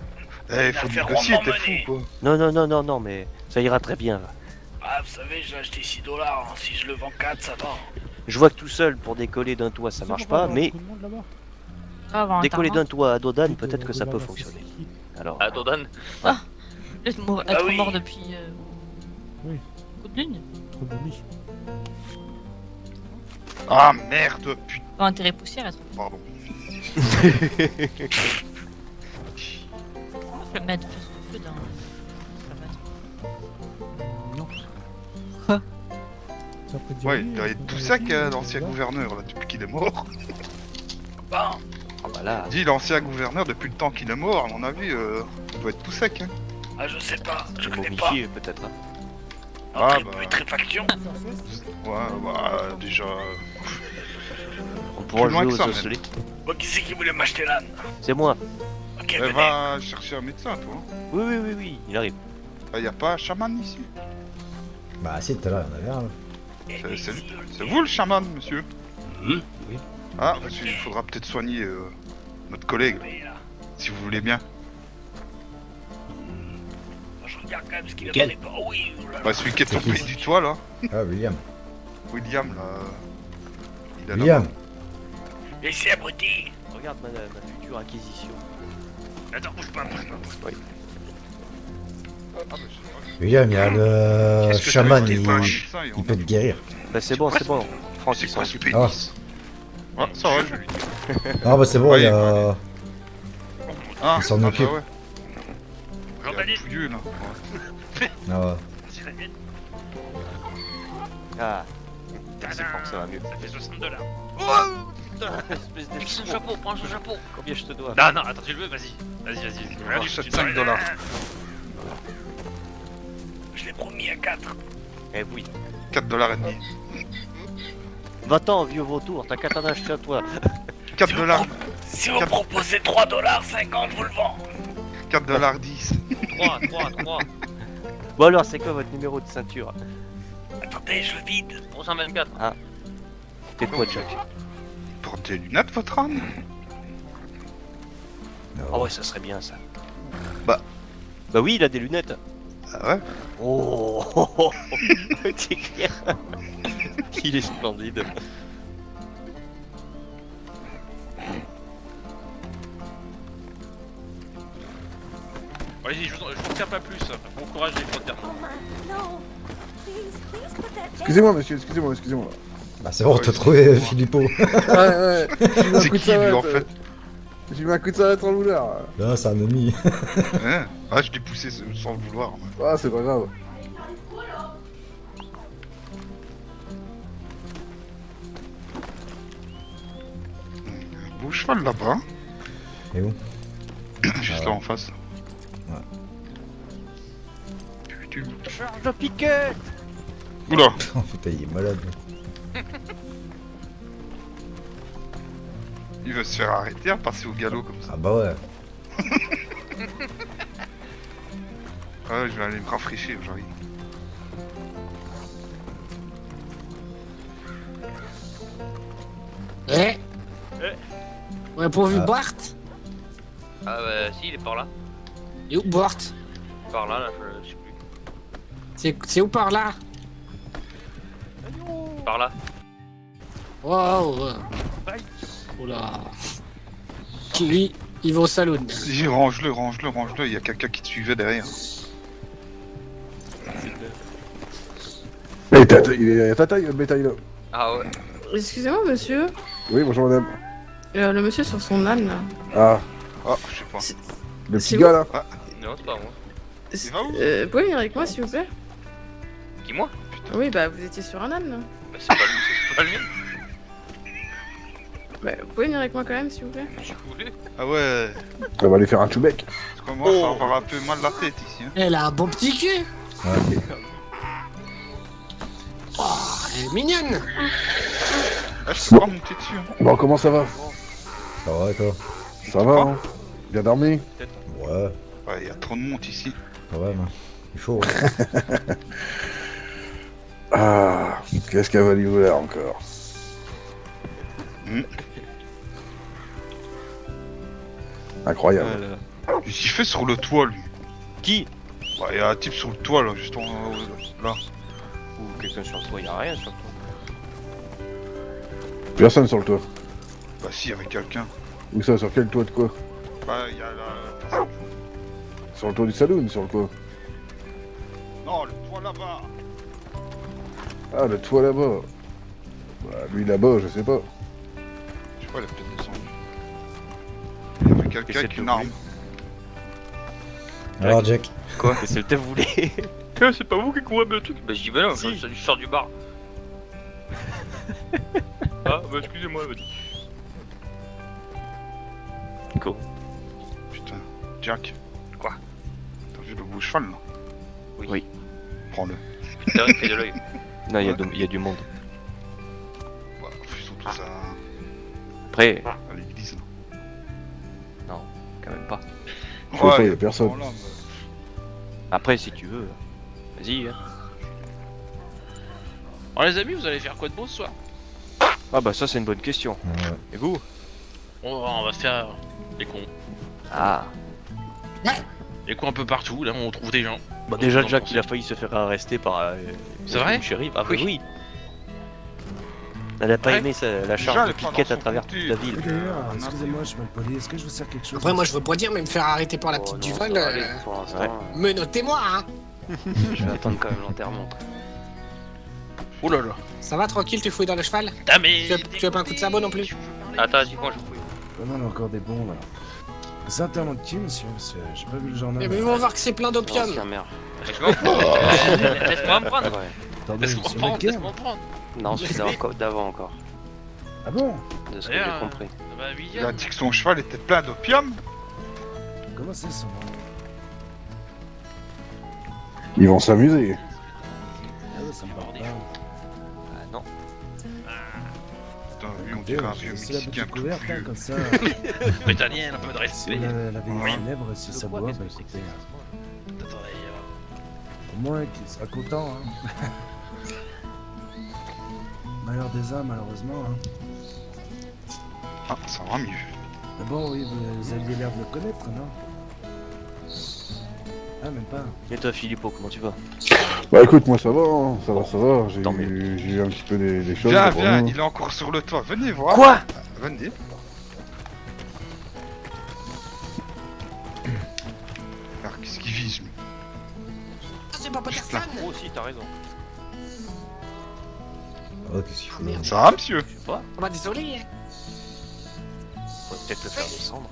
Eh, faut Affaire négocier, rondement t'es fou menée. quoi. Non, mais ça ira très bien. Là. Ah, vous savez, j'ai acheté 6 $. Si je le vends 4, ça va. Je vois que tout seul, pour décoller d'un toit, ça marche pas, mais Ah, avant un décoller tarn. d'un toit à Dodane, peut-être que ça peut fonctionner. Alors, Ah, Dodan. Être mort, Ah oui. mort depuis. Oui. Coup de lune. Trop de lit. Ah merde, putain, Pas intérêt poussière, être. pardon. Je vais mettre feu dans. Je vais mettre. Non. Ça peut dire Ouais, oui, il doit ça être peut tout dire sec, oui, l'ancien voilà. gouverneur, là, depuis qu'il est mort. Bon, ah bah là, Dis, l'ancien gouverneur, depuis le temps qu'il est mort, à mon avis, ça doit être tout sec, hein. ah, je sais pas, je c'est connais pas. momifié peut-être. Hein. Ah, Entre bah. putréfaction. Ouais, bah, déjà... On pourra Plus loin jouer que aux ça, même. osselets. Bon, qui c'est qui voulait m'acheter l'âne? C'est moi. Ok, Va chercher un médecin, toi. Oui, il arrive. Y a pas un chaman ici? Bah si, tout à l'heure, il y en avait un. Là. C'est vous le chaman, monsieur? Oui. Ah, parce qu'il faudra peut-être soigner notre collègue, si vous voulez bien. Je regarde quand même ce qu'il a Quel dans les bords. Oui, Bah celui qui est tombé du toit, là. Ah, William. William, là... Il a William. Laissez abruti. Regarde ma future acquisition. Attends, bouge pas. Oui. William, il y a le Qu'est-ce que chaman, t'as été pas un il médecin et on peut te guérir. Bah c'est bon. Franck, il quoi s'en ce occupe. pénis? Ah, ça va, je lui dis. Ah bah c'est bon, Ouais, il y a... Ah, Il s'en ah, occupe. Bah ouais. Il y a pouilleux, là. Ah ouais. Ah, c'est Franck, ça va mieux. Ça fait 60 $. Oh putain, espèce de Prends son chapeau, prends son chapeau. Combien je te dois? Non, attends, tu le veux, vas-y. Vas-y. Regarde, il achète 5 $. Je l'ai promis à 4. Eh oui. 4 $ et demi. Va-t'en, vieux vautour, t'as qu'à t'en acheter à toi. 4 $. Si vous proposez 3,50 $, je vous le vends. 4 $ 10. 3. Bon alors, c'est quoi votre numéro de ceinture? Attendez, je le vide. 324. Ah. T'es quoi, Jack? Portez les lunettes, votre âne? Oh ouais, ça serait bien ça. Bah oui, il a des lunettes. Ah ouais? Oh, c'est clair. Il est splendide. Allez, je vous retiens pas plus. Bon courage, les potes. Excusez-moi, monsieur, excusez-moi. Bah c'est bon, on t'a trouvé, Philippot. Ouais. C'est qui, lui, en fait? J'ai mis un coup de savate sans le vouloir. Non, c'est un ennemi. Hein? Ah, je l'ai poussé sans le vouloir. Ah, c'est pas grave. Un beau cheval là-bas. Et où? Juste là en face. Ouais. Putain. Charge de piquette. Oula! Oh putain, il est malade. Il veut se faire arrêter à passer au galop comme ça. Ah bah ouais. Ouais, je vais aller me rafraîchir, j'arrive. Eh Ouais, pourvu Ah. Bart. Ah bah si, il est par là. Et où Bart? Par là, je sais plus. C'est où par là? Par là. Wow. Oula. Lui, il va au saloon. Vas-y, range-le, il y a quelqu'un qui te suivait derrière. Il est à ta taille, le bétail là. Ah ouais. Excusez-moi, monsieur. Oui, bonjour madame. Le monsieur sur son âne, là. Ah, Ah, je sais pas. le c'est petit gars là. Ah, Non, c'est pas moi. il va où? Vous pouvez venir avec moi, s'il vous plaît? Qui, moi? Oui, bah, vous étiez sur un âne, là. Bah c'est pas lui, c'est pas le mien. Bah, vous pouvez venir avec moi quand même, s'il vous plaît? Si vous voulez. Ah ouais, On va aller faire un choubec. ça commence à avoir un peu mal la tête ici. Hein. Elle a un bon petit cul. Ouais. Oh, elle est mignonne. Ah, je peux pas monter dessus. Hein. Bon, comment ça va? Ça va, toi? Ça va, hein? Bien dormi? Ouais. Ouais, il y a trop de monde ici. Quand même. Hein. Il faut. Hein. Ah, qu'est-ce qu'elle va lui vouloir encore? Incroyable. Qu'est-ce qu'il fait sur le toit, lui? Qui? Bah, il y a un type sur le toit, là, juste en là. Ou quelqu'un sur le toit, y'a rien sur le toit. Personne sur le toit. Bah si, avec quelqu'un. Où ça? Sur quel toit de quoi? Bah, il y a la... Sur le toit du saloon, sur le toit. Non, le toit là-bas. Ah, le toit là-bas. Bah, lui là-bas, je sais pas. Je sais pas, il a peut-être descendu. Il y avait quelqu'un Essaie de avec une le arme. Alors, Jack. Quoi? Mais c'est le thème, vous voulez? C'est pas vous qui courez le truc? Bah je dis bah non, Si. je sors du bar. Ah bah excusez-moi, vas-y. Go. Putain, Jack. Quoi? T'as vu le beau cheval, là? Oui. Prends-le. C'est vrai qu'il y a de l'œil. Non, il y a du monde. Ouais, faisons tout ça Après, à l'église, là. non, quand même pas. Je sais pas, y a personne. Voilà, Après, si tu veux, vas-y. Hein. Bon les amis, vous allez faire quoi de beau ce soir? Ah bah ça c'est une bonne question. Et vous? On va faire les cons. Ah. Les cons un peu partout, là on trouve des gens. Bah déjà Jack il a failli se faire arrêter par C'est vrai le shérif. Ah bah Oui. oui. Elle a pas Ouais. aimé la charge de piquette à travers toute la ville. D'ailleurs, excusez-moi, je suis mal poli. Est-ce que je vous sers quelque chose? Après, moi, je veux pas dire, mais me faire arrêter par la petite du vol. Menottez-moi, hein. Je vais attendre quand même l'enterrement. Oh là là. Ça va, tranquille, tu fouilles dans le cheval? Ah mais... Tu veux pas un coup de sabot non plus? Attends, dis-moi, je fouille. On en a encore des bons là. C'est internement de qui, monsieur? J'ai pas vu le journal. Mais ils vont voir que c'est plein d'opium. Laisse-moi me prendre. Attendez, Laisse-moi monsieur prendre, Macaire. laisse-moi prendre. Non, c'est d'avant encore. Ah bon? De ce que j'ai compris. Bah, Il a dit que son cheval était plein d'opium. Comment c'est son nom? Ils vont s'amuser. Ah ouais, ça me parle pas. Ah non. Putain, lui on dirait un vieux C'est la mexicain petite tout couverte, hein, vieux. comme ça. Britannienne, un peu de Si respect. la veille funèbre, si ça boit, bah écoutez. Au moins qu'il sera content, hein. Malheur des âmes, malheureusement, hein. Ah, ça va mieux. Mais bon, oui, vous aviez l'air de le connaître, non? Ah, même pas. Et toi Philippot, comment tu vas? Bah écoute, moi ça va, hein. Ça va. J'ai eu un petit peu des choses. Viens, pour viens, nous. il est encore sur le toit. Venez voir. Quoi? Venez. Alors, qu'est-ce qu'il vise, lui? Ah, c'est pas Patterson. Oh si, t'as raison. Oh, qu'est-ce qu'il faut là? Ça va, monsieur? Je sais pas. Oh, bah désolé. Faut peut-être le faire descendre.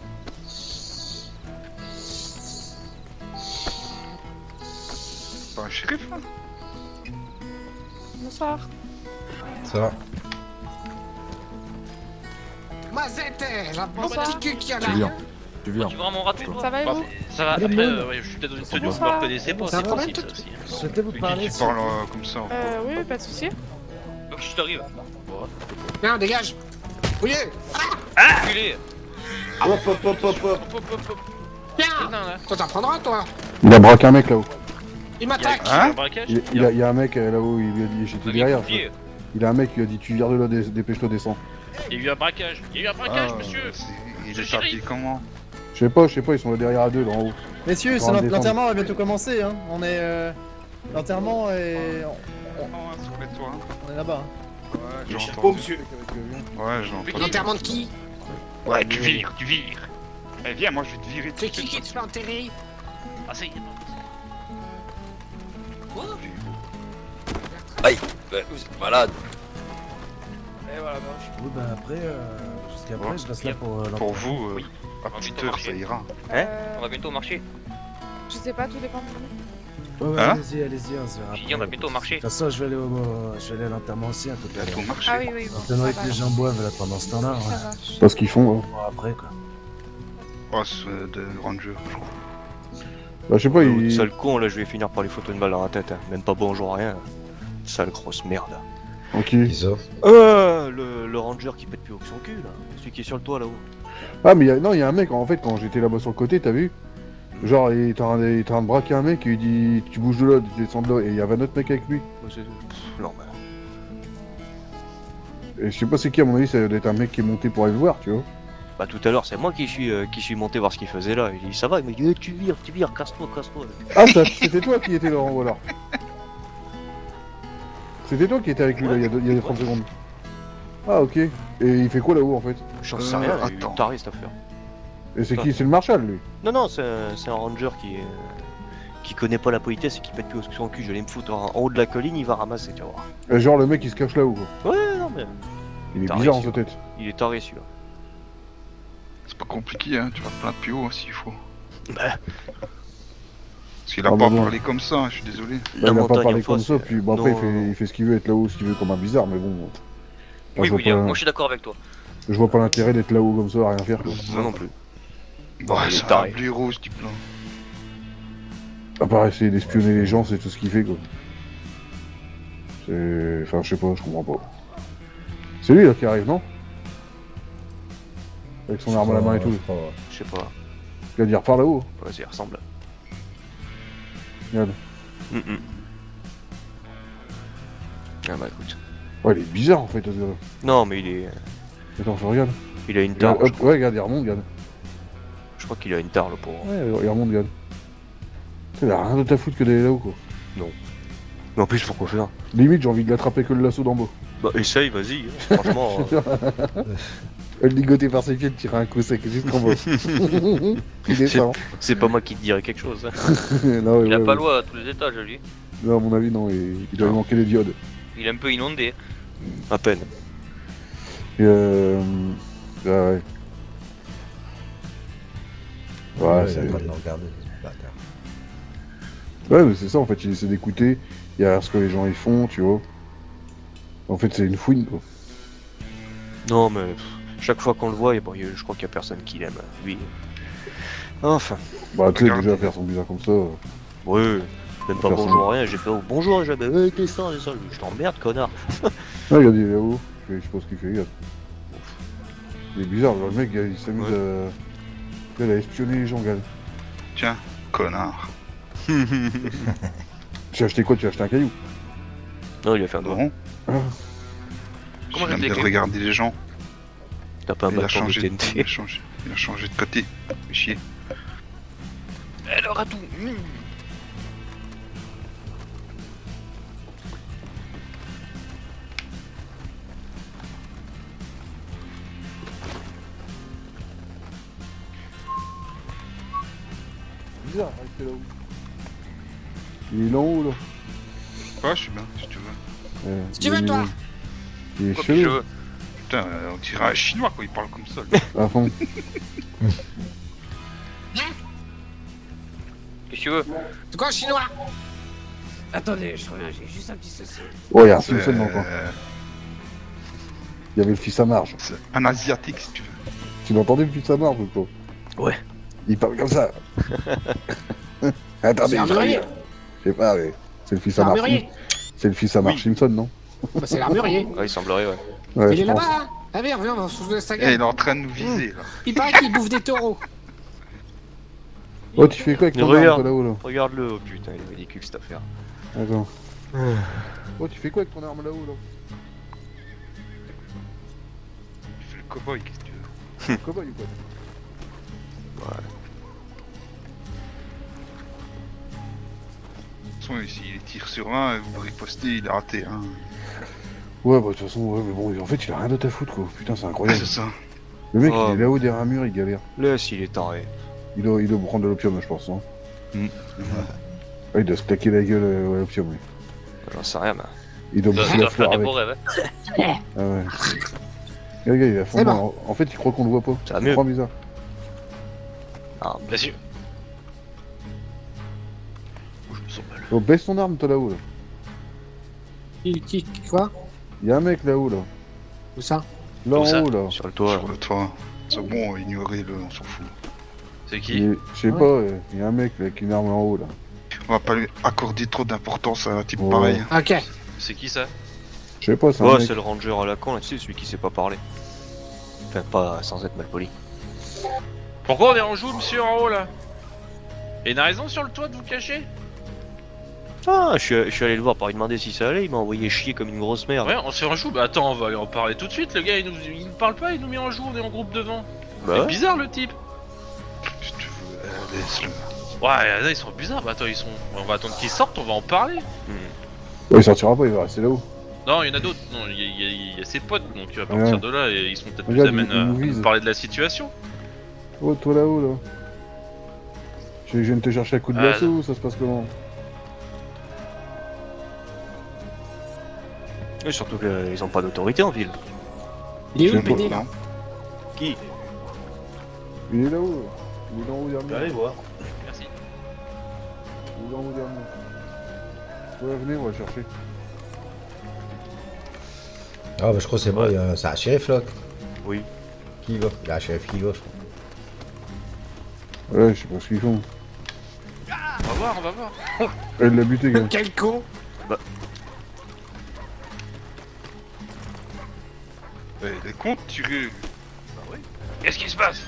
Pas un shérif, là? Bonsoir. Ça va. Mazette, la Bonsoir. petit cul qu'il y a là. Tu viens. Tu vas vraiment rater toi? Ça va et vous? Ça va, Allez, après, Maud. ouais, je suis peut-être dans une tenue que vous Bonsoir. ne reconnaissez pas, Ça c'est va, possible tout- ça aussi. Je souhaitais vous parler. Tu parles comme ça. Oui, pas de soucis. Donc je t'arrive. Viens, dégage. Oui. Ah! Enculé! Hop, hop, hop, hop, hop. Viens. Non, là. Toi, t'apprendras, toi. Il a braqué un mec là-haut. Il m'attaque. Hein? Un braquage? Il y a un mec là-haut, il lui a dit, j'étais derrière. Pied. Il a un mec qui lui a dit, tu vires de là, dépêche-toi, descends. Il y a eu un braquage. Il y a eu un braquage, Ah, monsieur. Il Monsieur est shérif. habillé comment? Je sais pas, ils sont là derrière à deux, là en haut. Messieurs, Pour un détendre. l'enterrement va bientôt commencer, hein. On est... L'enterrement est... Sur les toits. On est là-bas. Ouais, j'ai Chapeau, entendu. monsieur. Ouais, j'ai entendu. L'enterrement de qui? Ouais, tu vires. Eh, viens, moi je vais te virer. C'est qui te fait enterrer? Ah, ça y est. Aïe, vous êtes malade. Et voilà, Oui, bah après, jusqu'après, je reste là pour Pour l'enterrement. vous, à petite heure, ça ira. Hein? On va bientôt marcher. Je sais pas, tout dépend de vous. Ouais, Hein? allez-y, on se verra. J'ai dit, on va bientôt marcher. De toute façon, je vais aller à l'enterrement aussi, un peu plus Bientôt marché. Ah oui, oui, bon. J'aimerais ça que va. les gens boivent là pendant ce temps-là. Ça Ouais. va. C'est pas ce qu'ils font, hein. Bon, après, quoi. Oh, c'est de Ranger, je crois. Bah je sais pas, il... Sale con, là je vais finir par lui foutre une balle dans la tête. Hein. Même pas bonjour, rien. Sale grosse merde. Ok. Qui ça? Le ranger qui pète plus haut que son cul là. Celui qui est sur le toit là-haut. Ah mais non, il y a un mec, en fait, quand j'étais là-bas sur le côté, t'as vu? Genre, il est en train de braquer un mec, et il dit, tu bouges de là, tu descends de là, et il y avait un autre mec avec lui. Normal. Et je sais pas c'est qui, à mon avis, ça doit être un mec qui est monté pour aller le voir, tu vois. Bah tout à l'heure c'est moi qui suis monté voir ce qu'il faisait là. Il dit ça va, il m'a dit tu vires, casse-toi. Ah, c'était toi qui étais là, en voilà. C'était toi qui étais avec lui, là, il y a 30 secondes. Ah, ok. Et il fait quoi là-haut, en fait? J'en sais rien, il est taré cette affaire. Et c'est qui? C'est le Marshal, lui? Non, c'est un ranger qui connaît pas la politesse et qui pète plus haut que son cul. Je vais me foutre en haut de la colline, il va ramasser, tu vas voir. Et genre, le mec, il se cache là-haut, quoi. Ouais, non mais... Il est taré, bizarre, en sa celui-là. tête. Il est taré celui-là. C'est pas compliqué, hein, tu vas te plaindre plus haut hein, s'il faut. Bah. Parce qu'il a Ah, pas bah, parlé comme ça, hein, je suis désolé. Bah, il a pas parlé comme ça, c'est- puis bon après non, il fait ce qu'il veut, être là-haut, ce qu'il veut comme un bizarre, mais bon. Enfin, Oui, je vois William, pas- moi je suis d'accord avec toi. Je vois pas l'intérêt d'être là-haut comme ça à rien faire, quoi. Moi non plus. Bah, il est c'est un taré. blaireau ce type-là. À part essayer d'espionner les gens, c'est tout ce qu'il fait, quoi. C'est... Enfin, je sais pas, je comprends pas. C'est lui, là, qui arrive, non? Avec son arme à la main et tout. Je sais pas. Regarde, il repart là-haut. Vas-y, il ressemble. Regarde. Ah bah écoute. Ouais, il est bizarre en fait, ce gars-là. Non, mais il est. Attends, je regarde. Il a une tare. Hop, ouais, regarde, il remonte, regarde. Je crois qu'il a une tare, le pauvre. Ouais, il remonte, regarde. Il a rien de ta foutre que d'aller là-haut, quoi. Non. Mais en plus, pourquoi faire? Limite, j'ai envie de l'attraper que le lasso d'en bas. Bah, essaye, vas-y. Franchement. Le ligoter par ses pieds, de tirer un coup sec juste en bas. Il est ça. C'est pas moi qui te dirais quelque chose. Non, Il a ouais, pas ouais. l'eau à tous les étages, lui. Non, à mon avis, non, il doit lui manquer les diodes. Il est un peu inondé. À peine. Et ah ouais. Ouais, il a c'est. pas de le regarder, ce bâtard. Ouais, mais c'est ça en fait, il essaie d'écouter, il y a ce que les gens ils font, tu vois. En fait, c'est une fouine quoi. Non, mais chaque fois qu'on le voit, bon, je crois qu'il y a personne qui l'aime. Lui. Enfin. Bah, tu sais, déjà faire son bizarre comme ça. Oui, même pas Personne. bonjour, rien. J'ai fait bonjour, et j'avais descends. Je t'emmerde, connard. Ah, regarde, il est là-haut. Je sais pas ce qu'il fait, regarde. Il est bizarre, genre, le mec il s'amuse à espionner les gens, regarde. Tiens, connard. Tu as acheté quoi? Tu as acheté un caillou? Non, il a fait un doigt. Non. Ah. Je viens de regarder les gens. T'as pas un Il a bâton de changé de TNT. il a changé de côté. Fais chier. Elle aura tout. Bizarre, rester là-haut. Il est là haut là. Ouais, je suis bien, si tu veux. Si tu veux, toi. Il est Quoi, chelou. puis je veux. Putain, on dirait un chinois quand il parle comme ça. lui. À fond. Qu'est-ce que tu veux? C'est quoi, chinois? Attendez, je reviens, j'ai juste un petit souci. Oh, il y a un Simpson dans le coin. Il y avait le fils à marge. C'est un asiatique si tu veux. Tu l'as entendu le fils à marge ou pas? Ouais. Il parle comme ça. Attendez, C'est l'armurier. je sais pas, mais c'est le fils C'est à marge. l'armurier. C'est le fils à marge Simpson, non? Bah, c'est l'armurier. Ouais, il semblerait, ouais. Ouais, Il je est là-bas, pense. hein. Ah merde, viens, on va se sa Eh, gueule. il est en train de nous viser là. Il paraît qu'il bouffe des taureaux. Oh, tu fais quoi avec Mais ton arme, regarde, toi, là-haut, là? regarde-le, oh putain, il est ridicule cette affaire. Attends. Oh, tu fais quoi avec ton arme là-haut, là? Tu fais le cowboy, qu'est-ce que tu veux? Le cowboy ou quoi? Ouais. De toute façon, il tire sur un, vous ripostez, il a raté un. Ouais, bah, de toute façon, ouais, mais bon, en fait, il a rien d'autre à foutre, quoi. Putain, c'est incroyable. C'est ça. Le mec, Oh. il est là-haut derrière un mur, il galère. Laisse, il est taré. Il doit prendre de l'opium, je pense, hein. Mm. Ouais, il doit se claquer la gueule à l'opium, oui. J'en sais rien, mais. Il doit bouffer la faire fleur des avec. beaux rêves. Ah ouais. Et regarde, il a fond. C'est bon. En fait, il croit qu'on le voit pas. Ça va C'est mieux. trop bizarre. Ah, Bien sûr. Je me sens mal. Oh, baisse ton arme, toi, là-haut, là. Quoi? Il y a un mec là-haut, là. Où ça? Là, Où en ça haut, là. sur le toit. Sur le toit. C'est bon, ignorez-le, on s'en fout. C'est Il qui? est- Je sais pas, il y a un mec là, avec une arme en haut, là. On va pas lui accorder trop d'importance à un type Ouais. pareil. Ok. C'est qui ça? Je sais pas, c'est un Ouais, mec. c'est le ranger à la con, là, tu sais, celui qui sait pas parler. Enfin, pas sans être mal poli. Pourquoi on est en joue, monsieur, en haut là? Et il a raison sur le toit de vous cacher? Ah, je suis allé le voir pour lui demander si ça allait, il m'a envoyé chier comme une grosse merde. Ouais, on se fait en joue. Bah attends, on va lui en parler tout de suite. Le gars, il nous parle pas, il nous met en joue, on est en groupe devant. Bah C'est ouais. bizarre le type. Si tu veux, laisse-le. Ouais, là, ils sont bizarres. Bah attends, ils sont. On va attendre qu'ils sortent, on va en parler. Ouais, il sortira pas, il va rester là-haut. Non, il y en a d'autres. Non, il y a ses potes, donc à partir Ouais. de là, ils sont peut-être plus Regarde, amènes il nous à vise. nous parler de la situation. Oh, toi là-haut, là. Je viens de te chercher à coup de Ah, lasso ou ça se passe comment? Et surtout qu'ils ont pas d'autorité en ville. Il est où Je le sais pas, PD là? Non. Qui? Il est là-haut, là. Il est là haut dernier. Allez voir. Merci. Il est là haut dernier. Ouais, venez, on va le chercher. Ah, bah, je crois que c'est bon, c'est un shérif là. Oui. Qui y va? Il y a un shérif qui y va, je crois. Ouais, je sais pas ce qu'ils font. On va voir, on va voir. Elle l'a buté, gars. Quel con! Les comptes tirés. Bah oui. Qu'est-ce qui se passe?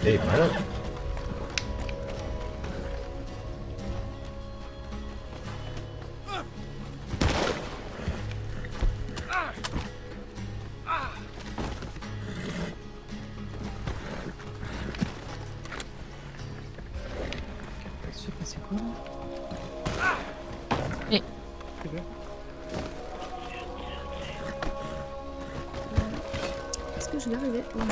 Eh, malade. C'est quoi là? Est-ce que je vais y arriver? Ouais.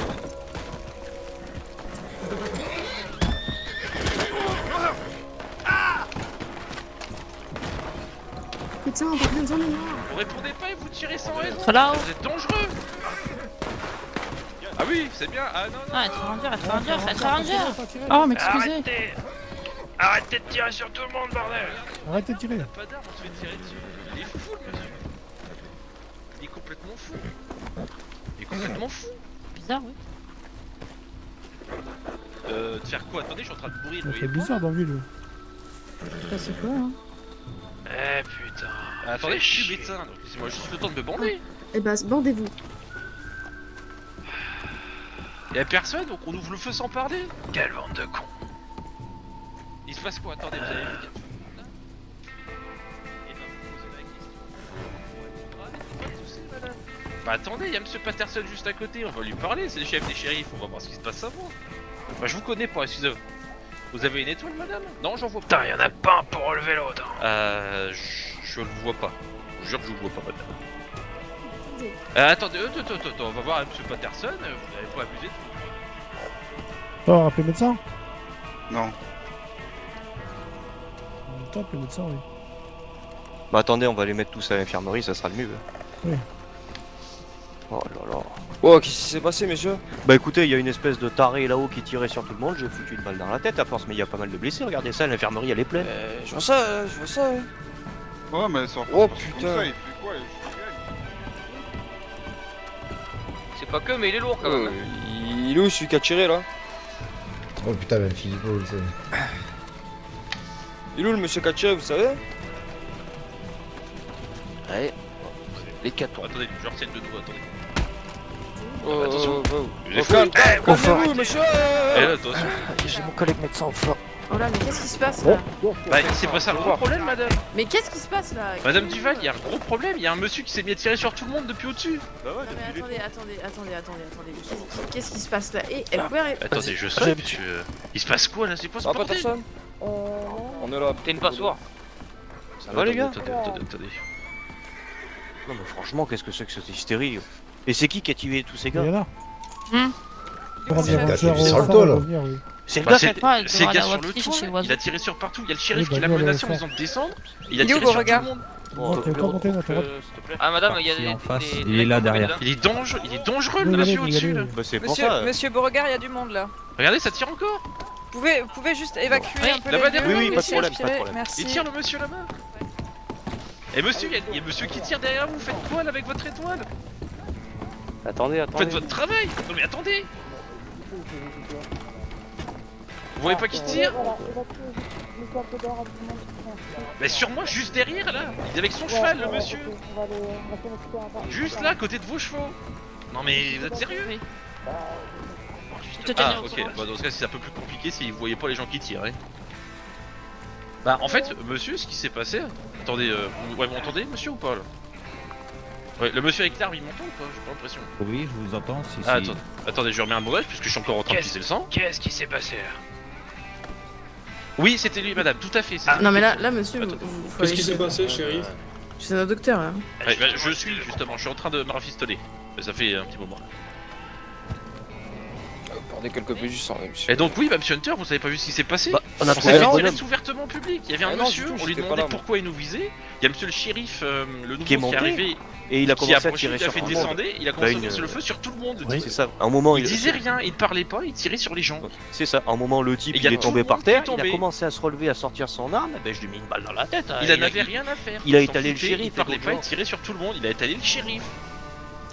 Putain, on va bien dans les noirs. Vous répondez pas et vous tirez sans raison. Là-haut. Vous êtes dangereux. Ah oui, c'est bien. Ah non, non. Ah, être ranger. Oh, m'excusez. Arrêtez de tirer sur tout le monde, bordel. Arrêtez de tirer. Pas d'arme, on se fait tirer dessus. Il est fou, le monsieur. Il est complètement fou. Il est complètement fou. Bizarre, oui. De faire quoi? Attendez, je suis en train de mourir. Ça fait bizarre dans le ville. C'est quoi, hein? Eh putain. Attendez, je suis médecin, donc laissez-moi juste le temps de me bander. Eh bah, bandez-vous. Y'a personne, donc on ouvre le feu sans parler. Quelle bande de cons. Il se passe quoi? Attendez, vous avez vu qu'il y a tout le monde là? Et ben, vous posez la question. Bah attendez, y'a monsieur Patterson juste à côté, on va lui parler, c'est le chef des shérifs, on va voir ce qui se passe avant. Bah je vous connais pas, excusez-moi. Vous avez une étoile, madame? Non, j'en vois pas. Putain, y'en a pas un pour relever l'autre. Je le vois pas. Je vous jure que je vous vois pas, madame. Attendez, on va voir monsieur Patterson, vous n'avez pas abusé de tout. Oh, appeler le médecin? Non. Attends, appeler le médecin, oui. Bah attendez, on va les mettre tous à l'infirmerie, ça sera le mieux. Oui. Oh là là. Oh, qu'est-ce qui s'est passé, messieurs? Bah écoutez, il y a une espèce de taré là-haut qui tirait sur tout le monde, j'ai foutu une balle dans la tête à force, mais il y a pas mal de blessés, regardez ça, l'infirmerie elle est pleine. Je vois ça, ouais. Ouais, mais ça Oh, comme putain. ça, il fait quoi? C'est pas que, mais il est lourd quand même. Il est où celui qui a tiré là? Oh putain, même Philippot, il sait. Il est où le monsieur qui a tiré, vous savez? Ouais. Les 4 Attendez, je retiens de nouveau, attendez. Attention. J'ai Calmez-vous, monsieur. attention. J'ai mon collègue médecin au fort. Oh là, mais qu'est-ce qui se passe là? Bah, c'est pas ça un gros problème, madame. Mais qu'est-ce qui se passe là? Madame Duval, il y a un gros problème, il y a un monsieur qui s'est mis à tirer sur tout le monde depuis au-dessus. Non mais attendez. Qu'est-ce qui se passe là? Et elle pouvait arrêter. Attendez, je sais, monsieur. Il se passe quoi là? C'est quoi ce bordel? Patterson. On est là. T'es une passoire. Ça va les gars? Attendez. Non mais franchement, qu'est-ce que c'est que cette hystérie? Et c'est qui a tué tous ces gars? Il y en a. C'est le gars qui est sur le toit, là. C'est le Bah, gars c'est qui pas, c'est le gars la sur le watch toit, chez Oiseau. il a tiré sur partout, il y a le shérif Oui, qui bah, l'a lui, elle menacé en va disant de descendre, il a Il est tiré où, sur tout Beauregard le monde. Ok, comment monter notre droite? Ah madame, il y a des... en face, des- il est là derrière. Il est dangereux Oui, le monsieur allez, au-dessus là. Bah c'est pour ça. Monsieur Beauregard, il y a du monde là. Regardez, ça tire encore. Vous pouvez juste évacuer Oui, un peu là-bas les derrière. lieux, Oui, pas de laisser problème, pas de respirer. problème. Merci. Il tire le monsieur là-bas. Et monsieur, il y a monsieur qui tire derrière vous, faites quoi là avec votre étoile? Attendez. Faites votre travail. Non mais attendez. Vous voyez pas qui tire? Mais sur moi, juste derrière là. Il est avec son cheval le monsieur. Juste là, à côté de vos chevaux. Non mais vous êtes sérieux? Je te tiens Ah au ok, courant. bah dans ce cas c'est un peu plus compliqué si vous voyez pas les gens qui tirent. Hein. Bah en fait, monsieur, ce qui s'est passé... Attendez, vous m'entendez monsieur ou pas là? Ouais, le monsieur avec l'arme il m'entend ou pas? J'ai pas l'impression. Oui, je vous entends. Si, Ah si. attendez, je remets un mot puisque je suis encore en train de pisser le sang. Qu'est-ce qui s'est passé là? Oui, c'était lui madame, tout à fait. Ah, non mais là monsieur, Attends. vous Qu'est-ce qui s'est passé, chérie? C'est notre docteur là. Ouais, bah, je suis justement, je suis en train de me rafistoler. Ça fait un petit moment. Perdez quelques peu du sang, monsieur. Et donc oui, bah, monsieur Hunter, vous avez pas vu ce qui s'est passé? Bah, on a On trouvé s'est un fait bonhomme. tirer ouvertement en public. Il y avait un Ah non, monsieur, du tout, on lui j'étais pas demandait là, moi. pourquoi il nous visait. Il y a monsieur le shérif, le nouveau Qui est qui est monté, arrivé. et il a qui commencé à approché, tirer il a sur fait tout le monde. descendre, il a Bah, commencé à une- lancer le feu sur tout le monde. Oui, c'est ça. À un moment, Il disait rien, il parlait pas, il tirait sur les gens. C'est ça. À un moment, le type Et il y a il est tout le tombé monde par terre, qui est il a tombé. commencé à se relever, à sortir son arme. Ben je lui ai mis une balle dans la tête. hein. Il en avait rien à faire. Il a s'en étalé le foutait, shérif Il parlait et pas, il d'autres gens. tirait sur tout le monde. Il a étalé le shérif.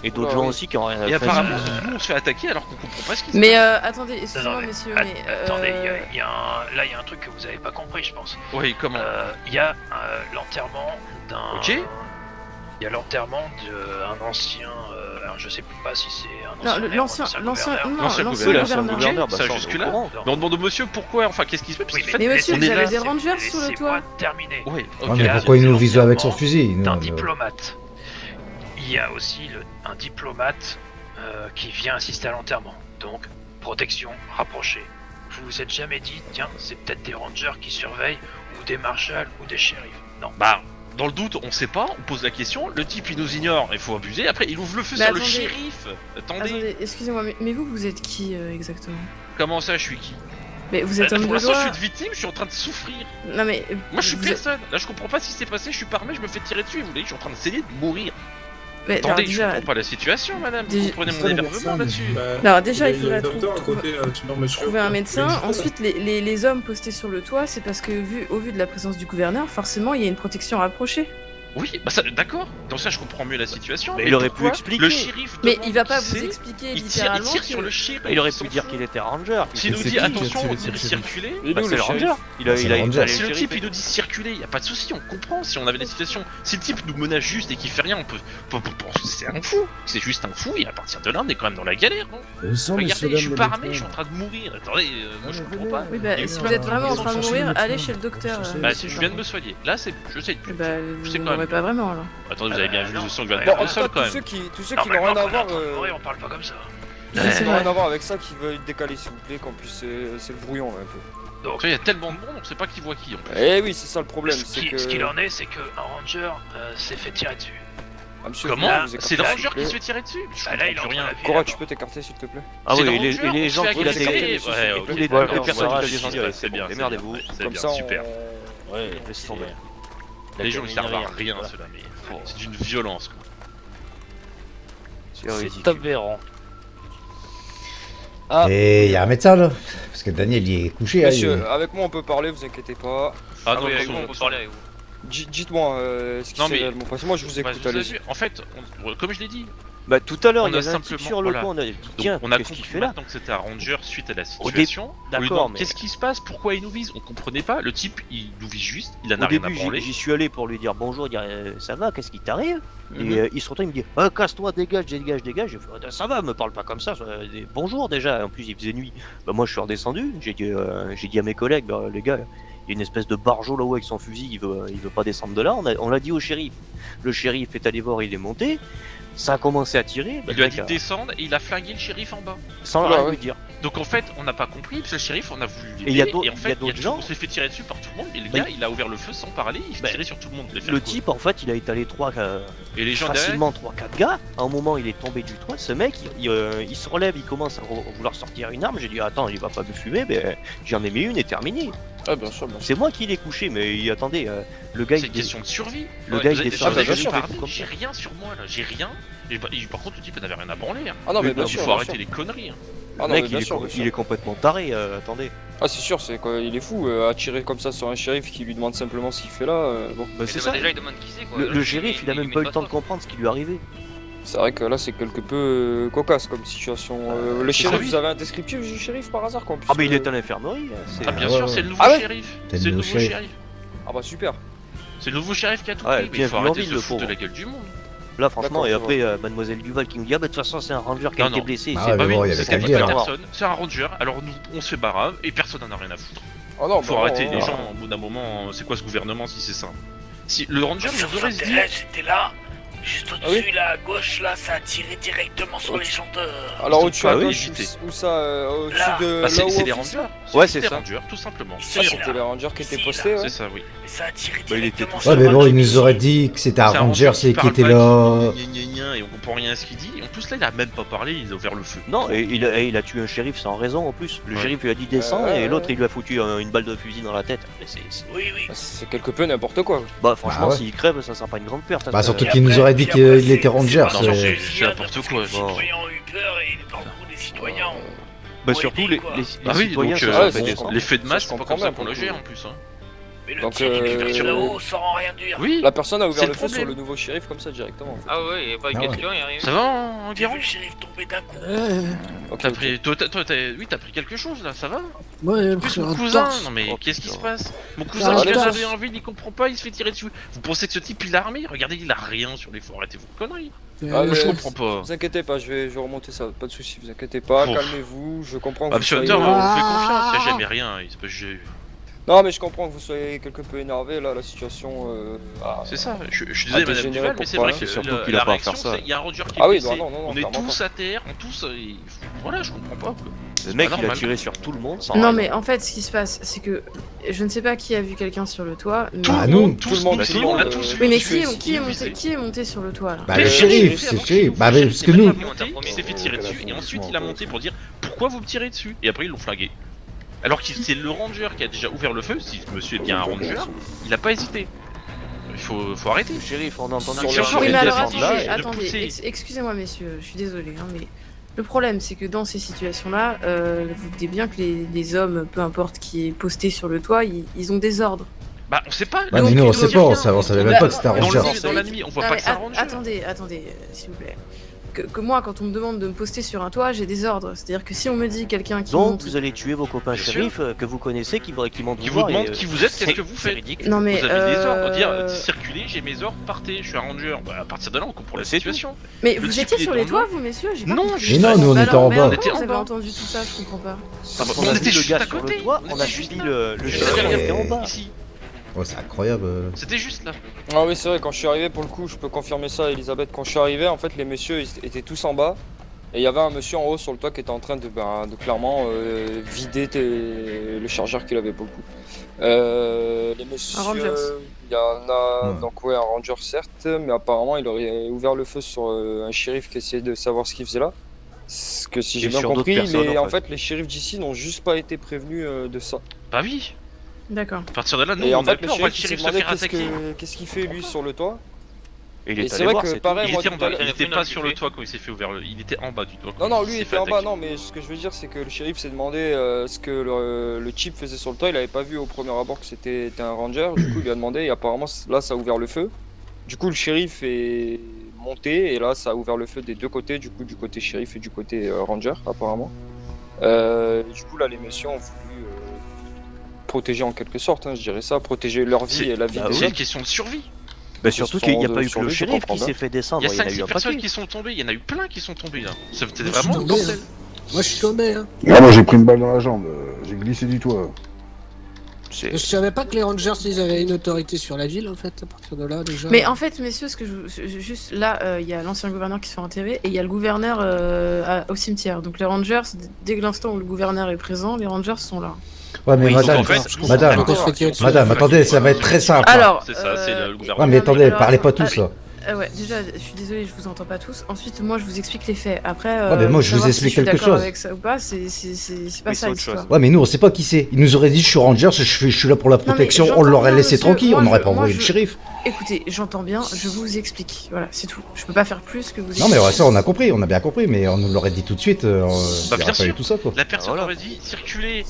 Et d'autres gens aussi qui ont rien à Et faire. apparemment, nous on se fait attaquer alors qu'on comprend pas ce qui se Mais passe. attendez, excusez-moi mais- monsieur, att- mais Attendez, là il y a un truc que vous avez pas compris, je pense. Oui, comment? Il y a l'enterrement d'un. Ok. Il y a l'enterrement d'un ancien je sais pas si c'est un Non, ancien l'ancien gouverneur. Ça jusque-là. Mais on demande au monsieur pourquoi, enfin qu'est-ce qui se passe. Mais monsieur, vous avez des rangers sur le toit. Terminé. Oui, Ah, mais pourquoi il nous vise avec son fusil Un diplomate. Il y a aussi un diplomate qui vient assister à l'enterrement. Donc, protection rapprochée. Vous vous êtes jamais dit, tiens, c'est peut-être des rangers qui surveillent, ou des marshals, ou des shérifs. Non. Bah, dans le doute, on sait pas, on pose la question, le type il nous ignore, il faut abuser, après il ouvre le feu sur le shérif. Attendez. Excusez-moi, mais vous êtes qui exactement? Comment ça, je suis qui? Mais vous êtes homme de loi. Pour l'instant, je suis une victime, je suis en train de souffrir. Non mais... Moi je suis personne. Là je comprends pas ce qui s'est passé, je suis pas armé, je me fais tirer dessus, vous voyez, je suis en train de saigner, de mourir. Mais attendez, alors, déjà, je comprends pas la situation, madame. Vous comprenez mon énervement là-dessus. Alors déjà, il faudrait trouver un médecin. Ensuite, les hommes postés sur le toit, c'est parce que au vu de la présence du gouverneur, forcément, il y a une protection rapprochée. Oui, bah ça, d'accord. Dans ça, je comprends mieux la situation. Mais il aurait pu expliquer. Le shérif. Mais il va pas vous expliquer littéralement. Il tire sur le shérif. Il aurait pu dire qu'il était ranger. S'il nous dit attention, on dirait circuler. Bah c'est le ranger. Il a Si le type il nous dit circuler, y a pas de souci, on comprend. Si on avait des situations, si le type nous menace juste et qu'il fait rien, on peut. C'est un fou. C'est juste un fou. Et à partir de là, on est quand même dans la galère. Regardez, je suis pas armé, je suis en train de mourir. Attendez, moi je comprends pas. Oui, bah si vous êtes vraiment en train de mourir, allez chez le docteur. Bah si je viens de me soigner, là c'est, je sais plus. Je sais quand même. Pas vraiment alors. Attendez, vous avez bien vu le sang que Bon, en tout cas, tous ceux qui n'ont rien à voir, on parle pas comme ça. qui n'ont rien à voir avec ça, qui veulent décaler s'il vous plaît, qu'en plus c'est le brouillon là, un peu. Donc là, il y a tellement de monde, on sait pas qui voit qui en plus. Eh oui, c'est ça le problème. Ce qu'il en est, c'est qu'un ranger s'est fait tirer dessus. Ah, monsieur, comment? C'est le ranger qui se fait tirer dessus? Bah là, il en rien. Cora, tu peux t'écarter s'il te plaît? Ah oui, les gens qui l'ont décalé, tous les personnes qui l'ont descendu, c'est bien, démerdez-vous. C'est bien, super. Ouais, laisse tomber. Les gens ils servent à rien cela, mais c'est d'une violence quoi. C'est aberrant. Et y'a un médecin là? Parce que Daniel il est couché. Monsieur, avec moi on peut parler, vous inquiétez pas. Ah non, avec vous on peut parler avec vous. Dites-moi ce qui s'est réellement passé, moi je vous écoute, allez-y. En fait, comme je l'ai dit, bah tout à l'heure, il y a un type sur le point, on a dit tiens, on a compris que c'était un ranger suite à la situation. D'accord, mais qu'est-ce qui se passe? Pourquoi il nous vise? On comprenait pas. Le type, il nous vise juste, il en a rien à branler. J'y suis allé pour lui dire bonjour, dire ça va, qu'est-ce qui t'arrive? Et il se retourne, il me dit casse-toi, dégage. J'ai fait ça va, me parle pas comme ça. Bonjour déjà. En plus il faisait nuit. Bah moi je suis redescendu. J'ai dit à mes collègues, bah, les gars. Il y a une espèce de barjot là-haut avec son fusil, il veut pas descendre de là. On l'a dit au shérif. Le shérif est allé voir, il est monté. Ça a commencé à tirer. Il lui a dit de descendre et il a flingué le shérif en bas. Sans rien lui dire. Donc en fait, on n'a pas compris, parce que le shérif, on a voulu l'aider. Et il y a d'autres gens. On s'est fait tirer dessus par tout le monde. Et le gars, il a ouvert le feu sans parler, il s'est tiré sur tout le monde. Le type, en fait, il a étalé et les gens facilement 3-4 gars. À un moment, il est tombé du toit. Ce mec, il se relève, il commence à vouloir sortir une arme. J'ai dit, attends, il va pas me fumer, mais j'en ai mis une et terminé. Ah, bien sûr. C'est moi qui l'ai couché, mais attendez, le gars. C'est une question de survie. Le gars, il descend. J'ai rien sur moi là, j'ai rien. Et par contre, le type n'avait rien à branler. Ah non, mais bien sûr. Il faut arrêter les conneries. Le mec, il est complètement taré, attendez. Ah, c'est sûr, il est fou à tirer comme ça sur un shérif qui lui demande simplement ce qu'il fait là. Bon, bah, c'est ça. Déjà, il demande qui c'est quoi. Le shérif, il a même pas eu le temps de comprendre ce qui lui est arrivé. C'est vrai que là, c'est quelque peu cocasse comme situation. Le shérif, vous avez un descriptif du shérif par hasard qu'on puisse. Ah, mais il est à l'infirmerie. Ah, bien sûr, c'est le nouveau shérif. C'est le nouveau shérif. Ah, bah super. C'est le nouveau shérif qui a tout pris. Il faut arrêter de se foutre de la gueule du monde. Là, franchement, et après, Mademoiselle Duval qui nous dit ah, bah de toute façon, c'est un ranger qui a été blessé. Ah, mais bon, il y avait qu'à le dire. C'est un ranger, alors nous, on se fait barrave et personne n'en a rien à foutre. Oh non, faut arrêter les gens au bout d'un moment. C'est quoi ce gouvernement si c'est ça? Si le ranger nous aurait dit. J'étais là. Juste au-dessus, là, à gauche, là, ça a tiré directement sur les gens de... Alors au-dessus à gauche, où ça au-dessus de là où c'est les rangers. Ouais, c'est ça. Les rangers, tout simplement. C'était les rangers qui étaient postés, ouais. C'est ça, oui. Mais ça a tiré directement sur... Ouais, mais bon, il nous aurait dit que c'était un ranger qui était là... Et on comprend rien à ce qu'il dit. Et en plus, là, il a même pas parlé, il a ouvert le feu. Non, et il a tué un shérif sans raison en plus. Le shérif lui a dit descends et l'autre il lui a foutu une balle de fusil dans la tête. Oui. C'est quelque peu n'importe quoi. Bah franchement, s'il crève, ça sera pas une grande perte. Bah surtout qu'il nous aurait dit qu'il était ranger. C'est n'importe quoi. Les citoyens ont eu peur et dans le coup, les citoyens ont... Bah surtout les citoyens, l'effet de masse, c'est pas comme ça qu'on le gère en plus. Mais le type qui est là-haut sans rien dire. Oui. La personne a ouvert le feu sur le nouveau shérif comme ça directement. En fait. Ah ouais, y'a pas eu question, y'a rien. Ça va, Enguerrand? Le shérif tombé d'un coup. T'as pris... Toi, t'as pris quelque chose là, ça va? Ouais, plus mon cousin, non mais qu'est-ce qui se passe? Mon cousin qui vient d'aller en ville, il comprend pas, il se fait tirer dessus. Vous pensez que ce type il a armé? Regardez, il a rien sur les forêts, arrêtez vos conneries. Je comprends pas. Vous inquiétez pas, je vais remonter ça, pas de soucis, vous inquiétez pas, Ouf. calmez-vous, je comprends que vous Monsieur soyez... Hunter, on vous fait confiance, il n'y a jamais rien, il se peut que j'ai... Non mais je comprends que vous soyez quelque peu énervé là, la situation... C'est ça, je suis désolé madame Duval, mais c'est vrai que surtout qu'il la a pas à réaction, faire ça. c'est il y a un ranger qui est Ah oui, blessé, non, on est clairement tous pas. à terre, voilà, je comprends pas. Le mec, pas il a normal. tiré sur tout le monde sans Non, raison. mais en fait, ce qui se passe, c'est que je ne sais pas qui a vu quelqu'un sur le toit. Mais... Ah, nous. Tout le monde, l'a tous Oui, mais vu. qui est monté sur le toit là? Bah, le shérif, c'est le shérif. Bah, mais parce que nous. Il s'est fait tirer dessus et ensuite il a monté pour dire pourquoi vous me tirez dessus et après ils l'ont flingué. Alors que c'est le ranger qui a déjà ouvert le feu, si monsieur est bien un ranger, il a pas hésité. Il faut arrêter. Le shérif, on entend Sur que le le champ, Oui, il mais alors défend là, et de attendez, pousser. excusez-moi messieurs, je suis désolé, hein, mais le problème c'est que dans ces situations-là, vous doutez bien que les hommes, peu importe qui est posté sur le toit, ils ont des ordres. Bah on sait pas. Bah, mais nous, on sait pas, on savait même pas que c'était un ranger. Dans la nuit, on voit Non, pas mais que c'est un ranger. Attendez, s'il vous plaît. Que moi, quand on me demande de me poster sur un toit, j'ai des ordres. C'est-à-dire que si on me dit quelqu'un qui Donc, monte... vous allez tuer vos copains Bien shérifs que vous connaissez, qui montent Qui vous vous voir. demande et, qui vous êtes, qu'est-ce que vous c'est faites. ridicule. Non, mais, Vous avez des ordres, dire circulez, j'ai mes ordres, partez, je suis un ranger. Bah, à partir de là, on comprend la situation. Mais Le vous type, étiez il est sur dans les le toits, noir. vous, messieurs? J'ai pas Non, compris. Mais non, nous, on Bah était alors, en mais bas. alors, On était en vous avez bas. entendu tout ça, je comprends pas. Parce On qu'on a était vu le juste gars à sur côté. le toit, On on a était juste suivi là. le Juste shérif derrière, qui était en bas. ici. Ouais, c'est incroyable. C'était juste là. Ah oui c'est vrai, quand je suis arrivé pour le coup, je peux confirmer ça Elisabeth, quand je suis arrivé en fait les messieurs ils étaient tous en bas. Et il y avait un monsieur en haut sur le toit qui était en train de clairement vider le chargeur qu'il avait pour le coup. Les messieurs, Un Rangers. il y en a donc ouais un ranger certes, mais apparemment il aurait ouvert le feu sur un shérif qui essayait de savoir ce qu'il faisait là. Ce que si j'ai Et bien sur d'autres compris, personnes, en fait les shérifs d'ici n'ont juste pas été prévenus de ça. Bah oui. D'accord. À partir de là, nous, Et on en a fait le peur, on voit le shérif il s'est shérif se demandé faire attaquer. qu'est-ce qu'il fait lui sur le toit. Et il Et est c'est allé vrai voir, que c'est pareil, Il moi était tout en à bas, l'heure- il était pas sur le toit quand il s'est fait ouvrir le... Il était en bas du toit. Non, quand non, il lui il s'est était fait en bas, attaquer. non, mais ce que je veux dire c'est que le shérif s'est demandé ce que le chip faisait sur le toit, il avait pas vu au premier abord que c'était un ranger, du coup il lui a demandé et apparemment là ça a ouvert le feu. Du coup le shérif est monté et là ça a ouvert le feu des deux côtés, du coup du côté shérif et du côté ranger apparemment. Du coup là les messieurs ont voulu protéger en quelque sorte, hein, je dirais ça, protéger leur vie et la vie des C'est autres. une question de survie. Bah surtout qu'il n'y a pas eu que le survie, je shérif comprends qui bien. s'est fait descendre, Il y a il y en a eu 5-6 un personnes paquet. qui sont tombées, il y en a eu plein qui sont tombés là. C'était Moi, je suis vraiment le tombé, bordel. Moi, je suis tombé, hein. Ah, moi j'ai pris une balle dans la jambe, j'ai glissé du toit. Je savais pas que les Rangers, ils avaient une autorité sur la ville, en fait, à partir de là, déjà. Mais en fait, messieurs, ce que juste là, il y a l'ancien gouverneur qui se fait enterrer et il y a le gouverneur au cimetière. Donc les Rangers, dès que l'instant où le gouverneur est présent, les Rangers sont là. Ouais, mais Oui, madame, donc, en fait, madame, Donc, on se fait tirer dessus. madame, attendez, ça va être très simple. Alors, C'est ça, c'est le gouvernement. Ouais, mais attendez, alors, parlez pas attends, tous là. Ouais, déjà, je suis désolée, je vous entends pas tous. Ensuite, moi, je vous explique les faits. Après, Ouais, mais moi, je vous savoir explique si je suis quelque d'accord chose. avec ça ou pas, c'est pas Oui, ça c'est autre l'histoire. chose. Ouais, mais nous, on sait pas qui c'est. Il nous aurait dit, je suis ranger, je suis là pour la Non, mais protection, on j'entends l'aurait bien, laissé monsieur, tranquille, moi, on n'aurait je- pas moi, envoyé je- le shérif. Écoutez, j'entends bien, je vous explique. Voilà, c'est tout. Je peux pas faire plus que vous Non, mais expliquer. ouais, ça, on a compris, on a bien compris, mais on nous l'aurait dit tout de suite, il y Bah aurait bien pas eu sûr, tout ça, quoi. la personne Voilà. aurait dit circuler,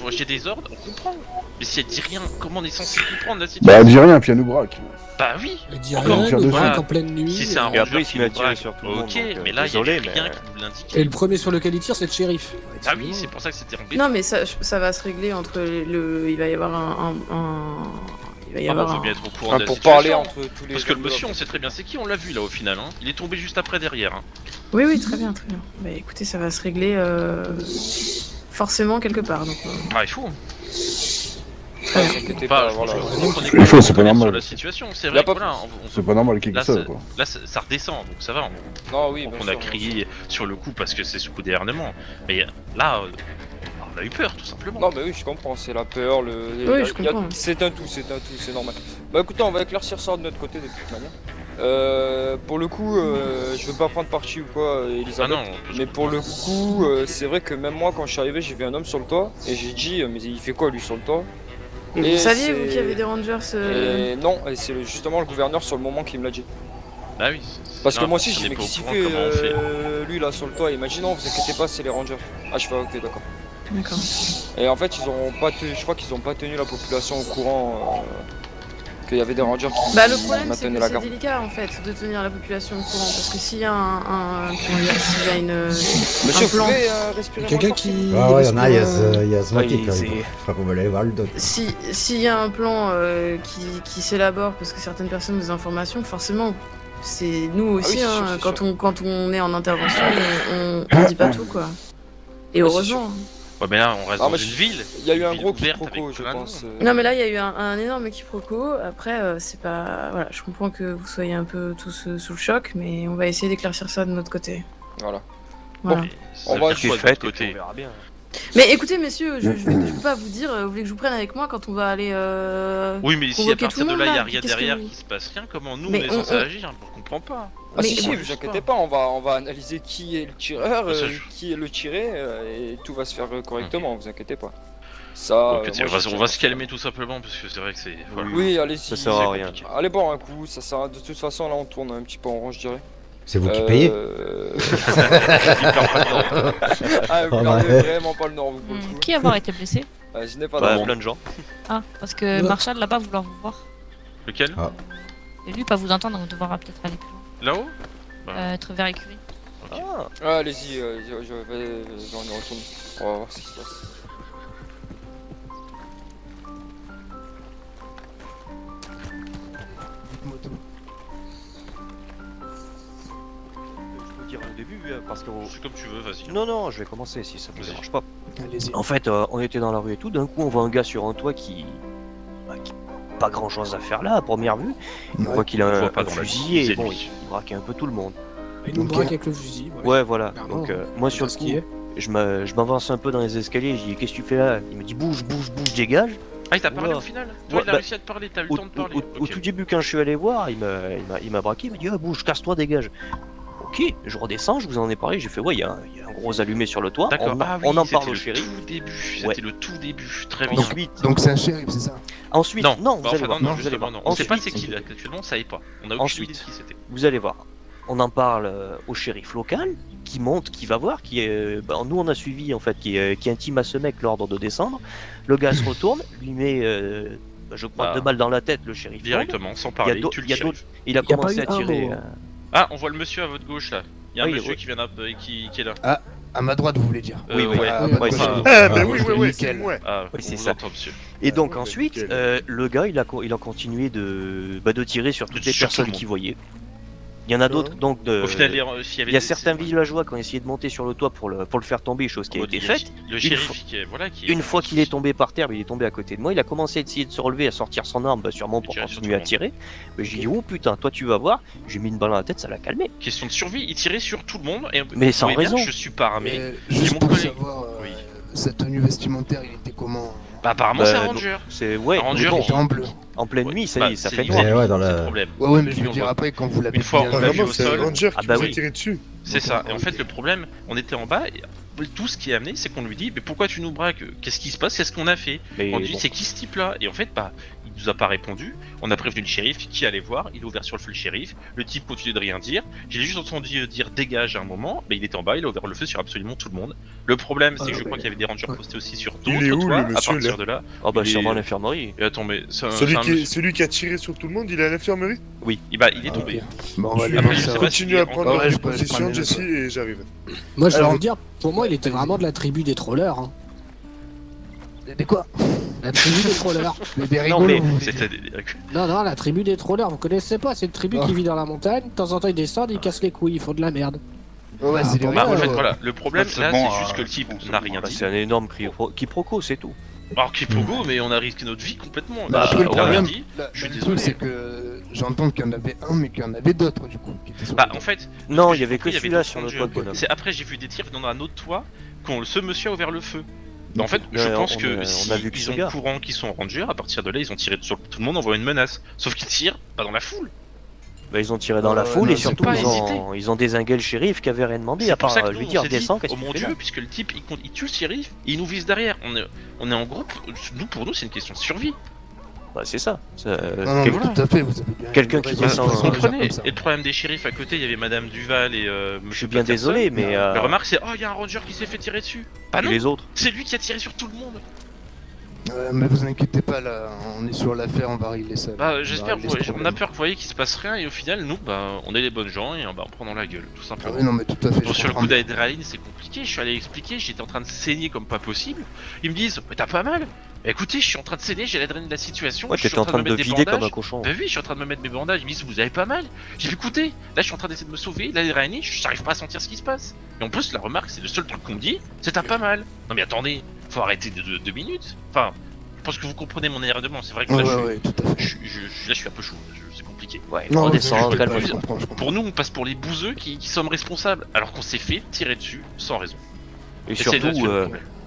j'ai des ordres, on comprend. Mais si elle dit rien, comment on est censé comprendre la Bah situation? dis rien, puis elle nous braque. Bah oui. Elle dit Encore rien, un tir nous de braque feu. en pleine nuit. Si c'est un Et après, ranger il se qui met à nous tirer braque, sur tout le monde, ok, donc, mais là il y désolé, a rien mais- qui nous l'indique. Et le premier sur lequel il tire, c'est le shérif. Ah oui, c'est pour ça que c'était embêtant. Non, mais ça va se régler entre le. Il va y avoir il va y Ah, avoir on veut un. bien être au courant de la Pour situation. parler entre tous les Parce que le hommes de monsieur, la- on sait très bien c'est qui, on l'a vu là au final. Hein. Il est tombé juste après derrière. Hein. Oui, oui, très bien, très bien. Bah écoutez, ça va se régler forcément quelque part. Donc, Ah, il faut. très bien. Inquiétez Enfin, pas, je voilà. pense que vous comprenez Il faut, c'est pas sur normal. la situation. C'est Y a vrai que pas- voilà, C'est pas normal qu'il y ait là, que ça, ça- quoi. là, ça redescend, donc ça va. Non, oui, Donc bien on a sûr, crié sur le coup parce que c'est sous gouvernement. Mais là, on a eu peur tout simplement. Non, mais oui, je comprends, c'est la peur, Oui, je comprends. c'est un tout, c'est normal. Bah écoutez, on va éclaircir ça de notre côté de toute manière. Pour le coup, je veux pas prendre parti ou quoi, Elisabeth, Ah non, mais pour le coup, c'est vrai que même moi, quand je suis arrivé, j'ai vu un homme sur le toit, et j'ai dit, mais il fait quoi lui sur le toit? Et Et vous saviez, c'est- vous, qu'il y avait des Rangers Et non, et c'est justement le gouverneur sur le moment qui me l'a dit. Bah oui. Parce que non, moi aussi, on j'ai dit, est mais pas au qu'est-ce qu'il courant fait, comment on fait. lui là sur le toit? Il m'a dit, non, vous inquiétez pas, c'est les rangers. Ah, je fais, ok, d'accord. D'accord. Et en fait, je crois qu'ils ont pas tenu la population au courant qu'il y avait des rangers qui Bah le problème c'est maintenaient que la c'est garde. délicat en fait de tenir la population au courant parce que s'il y a comment dire, s'il y a Monsieur, un plan, vous pouvez respirer Quelqu'un moins fort, qui. Ah ouais, y'en a, il y a Ouais, Asthmatique, là, c'est- je sais pas comment aller voir le doc. s'il y a un plan qui s'élabore parce que certaines personnes ont des informations, forcément C'est nous aussi, c'est hein, sûr, c'est quand on est en intervention, on dit pas tout, quoi. Et heureusement. Ouais, mais là, on reste Ah, dans mais une ville. Il y a eu une un ville gros ouverte quiproquo, avec je plein de pense. monde. Non, mais là, il y a eu un énorme quiproquo. Après, c'est pas. Voilà, je comprends que vous soyez un peu tous sous le choc, mais on va essayer d'éclaircir ça de notre côté. Voilà. Voilà. Bon, Ça on va veut dire quoi de fait, l'autre côté. on verra bien. Mais écoutez, messieurs, je peux pas vous dire, vous voulez que je vous prenne avec moi quand on va aller. Oui, mais si à convoquer partir tout de le là, il monde, y a là, rien qu'est-ce que derrière vous- qui se passe rien, comment nous, Mais on est censé agir? Je comprends pas. Ah Mais si, si, moi, vous je sais inquiétez pas. pas, on va analyser qui est le tireur, Ah, ça, qui est le tiré, et tout va se faire correctement, vous inquiétez pas. Ça, Donc, moi, on va se calmer tout simplement, parce que c'est vrai que c'est... voilà. Oui, allez-y. Ça sert à rien. Allez boire un coup, ça sert à... De toute façon, là, on tourne un petit peu en rond, je dirais. C'est vous qui payez Ah, vous Oh, perdez ouais. vraiment pas le nord, vous, pour le coup. Qui a avoir été blessé? Je n'ai pas Bah, de nom. plein de gens. Ah, parce que Marshall là-bas vouloir vous voir. Lequel? Et lui pas vous entendre, on devra peut-être aller plus loin. Là-haut? Être vers écurie. Ah, Ah, allez-y, je vais on y retourne. On va voir ce qui se passe. Dites-moi tout. Je peux dire au début, parce que... C'est comme tu veux, vas-y. Non, non, je vais commencer si ça vous Vas-y. dérange pas. Allez-y. En fait, on était dans la rue et tout, d'un coup on voit un gars sur un toit qui pas grand chose à faire là à première vue. On voit qu'il a On le un, voit pas un dans la fusil vie, et c'est bon, lui. il braque un peu tout le monde. Il nous Ok. braque avec le fusil. Ouais, voilà. Clairement, Donc moi sur le ce coup, qui est. je m'avance un peu dans les escaliers, je dis qu'est-ce que tu fais là? Il me dit bouge, bouge, bouge, dégage. Ah, il t'a parlé Oula. au final? Toi, il a bah, réussi à te parler, t'as eu le temps de parler. Au Ok. tout début quand je suis allé voir, il m'a braqué, il me dit ah, bouge, casse-toi, dégage. Ok, je redescends, je vous en ai parlé, j'ai fait ouais, il y a un gros allumé sur le toit, D'accord. Ah oui, on en c'était parle au le shérif. tout début, Ouais. c'était le tout début, très bien. Ensuite, Donc c'est un shérif, c'est ça? ensuite, Non, non, bah, vous allez enfin, voir, non, vous allez justement, voir. non. On sait pas Ensuite, c'est qui là, actuellement, on savait pas. On a aucune Ensuite. idée de qui c'était. vous allez voir. On en parle au shérif local, qui monte, qui va voir, qui est, nous on a suivi en fait, qui intime à ce mec l'ordre de descendre. Le gars se retourne, lui met, je crois, Bah, 2 balles dans la tête, le shérif. tombe. Directement, sans Il y a parler, d'au- tu le il y a tires. d'autres- Il a Il y a commencé pas à eu un tirer. mot. Ah, on voit le monsieur à votre gauche là. Il y a un Oui, monsieur oui. qui vient qui est là. Ah, à ma droite, vous voulez dire? Oui, oui. Ouais. Ah, Ouais, pas de c'est- problème. Ah, bah Ah, oui, ok, oui, nickel. c'est moi. Ah, Oui, on c'est vous ça. entend, monsieur. Et donc ouais, ensuite, nickel. le gars, il a continué de tirer sur toutes les Sur tout le personnes monde. qu'il voyait. Il y en a d'autres, donc Au final, s'il y avait il y a des- certains villageois qui ont essayé de monter sur le toit pour le faire tomber, chose qui a Oh, été il y a- faite. Le Une shérif fois- qui est. Voilà, qui Une fois qu'il est tombé par terre, il est tombé à côté de moi, il a commencé à essayer de se relever, à sortir son arme, sûrement pour tirer sur continuer à tout le tirer. Mais j'ai dit, oh putain, toi tu vas voir, j'ai mis une balle dans la tête, ça l'a calmé. Question de survie, il tirait sur tout le monde. Et Mais sans vous voyez bien, raison. je suis pas armé. J'ai Juste mon pour collègue. savoir, Oui. sa tenue vestimentaire, il était comment? Bah, apparemment, Bah, c'est un non. ranger. C'est ouais, Un ranger mais bon, Il était en bleu. en pleine Ouais, nuit, ça, bah, y est, ça c'est fait l'hiver, noir. Ouais, dans c'est la- le problème. Ouais, ouais, mais je Puis veux on dire voit- après, quand vous l'avez Une fois, pris, on à- l'a vu au c'est un sol. ranger Ah qui bah vous a oui. tiré dessus. C'est ça. Et en fait, le problème, on était en bas. Et tout ce qui est amené, c'est qu'on lui dit, mais pourquoi tu nous braques? Qu'est-ce qui se passe? Qu'est-ce qu'on a fait? Mais On lui dit, bon. c'est qui ce type-là? Et en fait, bah, il nous a pas répondu. On a prévenu le shérif qui allait voir. Il a ouvert sur le feu le shérif. Le type continue de rien dire. J'ai juste entendu dire dégage à un moment. Mais il était en bas. Il a ouvert le feu sur absolument tout le monde. Le problème, c'est que je crois qu'il y avait des rangers postés aussi sur Il est d'autres où, toits. le À monsieur, partir là de là. Ah bah il sûrement à est- l'infirmerie. Et attends, mais c'est un c'est un monsieur- Celui qui a tiré sur tout le monde, il est à l'infirmerie? Oui, bah, il est tombé. Bon, on va aller Après, voir je ça. sais pas Continue s'il est à prendre encore- leur Ouais, je peux aller position, prendre les Jesse, autres. et j'arrive. Moi, je vais Alors- vous dire, pour moi, il était vraiment de la tribu des trollers. Hein. Des quoi? La tribu des trollers. Des Non, rigolos. mais vous voulez C'était dire. Non, non, la tribu des trollers, vous connaissez pas, c'est une tribu Oh. qui vit dans la montagne, de temps en temps ils descendent, ils cassent les couilles, ils font de la merde. Ouais, c'est des Bah, en fait, rigolos. voilà, le problème C'est là, bon, c'est juste que le type bon, c'est n'a bon. rien Bah, dit. c'est un énorme quiproquo, c'est tout. Alors Kipogo, mais on a risqué notre vie complètement. Bah, après, le on a rien problème, dit. Je suis le désolé. truc, c'est que j'entends qu'il y en avait un, mais qu'il y en avait d'autres, du coup. Qui étaient sur Bah, le toit. en fait, Non, ce il y avait j'ai compris, que celui-là d'autres sur le rangers. toit de bonhomme. C'est après, j'ai vu des tirs dans un autre toit quand ce monsieur a ouvert le feu. En fait, je Ouais, pense on que a- si on a vu que ils ce ont gars. courant qu'ils sont rangers, à partir de là, ils ont tiré sur tout le monde en voyant une menace. Sauf qu'ils tirent pas dans la foule. Bah, ils ont tiré dans la foule non, et c'est surtout pas ils ont désingué le shérif qui avait rien demandé C'est à pour part ça que lui nous, on dire s'est dit, descends, qu'est-ce oh que mon tu fais dieu, là puisque le type il tue le shérif et il nous vise derrière. On est en groupe. Nous, pour nous, c'est une question de survie. Bah c'est ça. Non, non, mais tout à fait, vous avez bien Quelqu'un raison, qui de descend- toute façon, Comprenez. comme ça. Et le problème des shérifs à côté, il y avait Madame Duval et Je Monsieur suis bien Patterson. désolé, mais La remarque, c'est oh, il y a un ranger qui s'est fait tirer dessus. Pas et non. les autres. C'est lui qui a tiré sur tout le monde. Mais vous inquiétez pas, là, on est sur l'affaire, on va régler ça. Bah, On va j'espère, régler ce on a problème. peur que vous voyez qu'il se passe rien et au final, nous, bah, on est les bonnes gens et on prend dans la gueule, tout simplement. Ah oui, non, mais tout à fait, Bon, je sur le comprends. coup d'adrénaline, c'est compliqué. Je suis allé expliquer, j'étais en train de saigner comme pas possible. Ils me disent, mais t'as pas mal? Écoutez, je suis en train de céder, j'ai l'adrénaline de la situation. Ouais, t'étais en train de me mettre des vider comme bandages. un cochon. Bah oui, je suis en train de me mettre mes bandages. Ils me disent, vous avez pas mal. J'ai fait écoutez, là je suis en train d'essayer de me sauver, l'adrénaline, j'arrive pas à sentir ce qui se passe. Et en plus, la remarque, c'est le seul truc qu'on me dit, c'est t'as pas mal. Non mais attendez, faut arrêter de 2 minutes. Enfin, je pense que vous comprenez mon énervement. C'est vrai que là, je suis un peu chaud. C'est compliqué. Ouais, non, redescendre, calme. Pour nous, on passe pour les bouseux qui sommes responsables, alors qu'on s'est fait tirer dessus sans raison. Et surtout,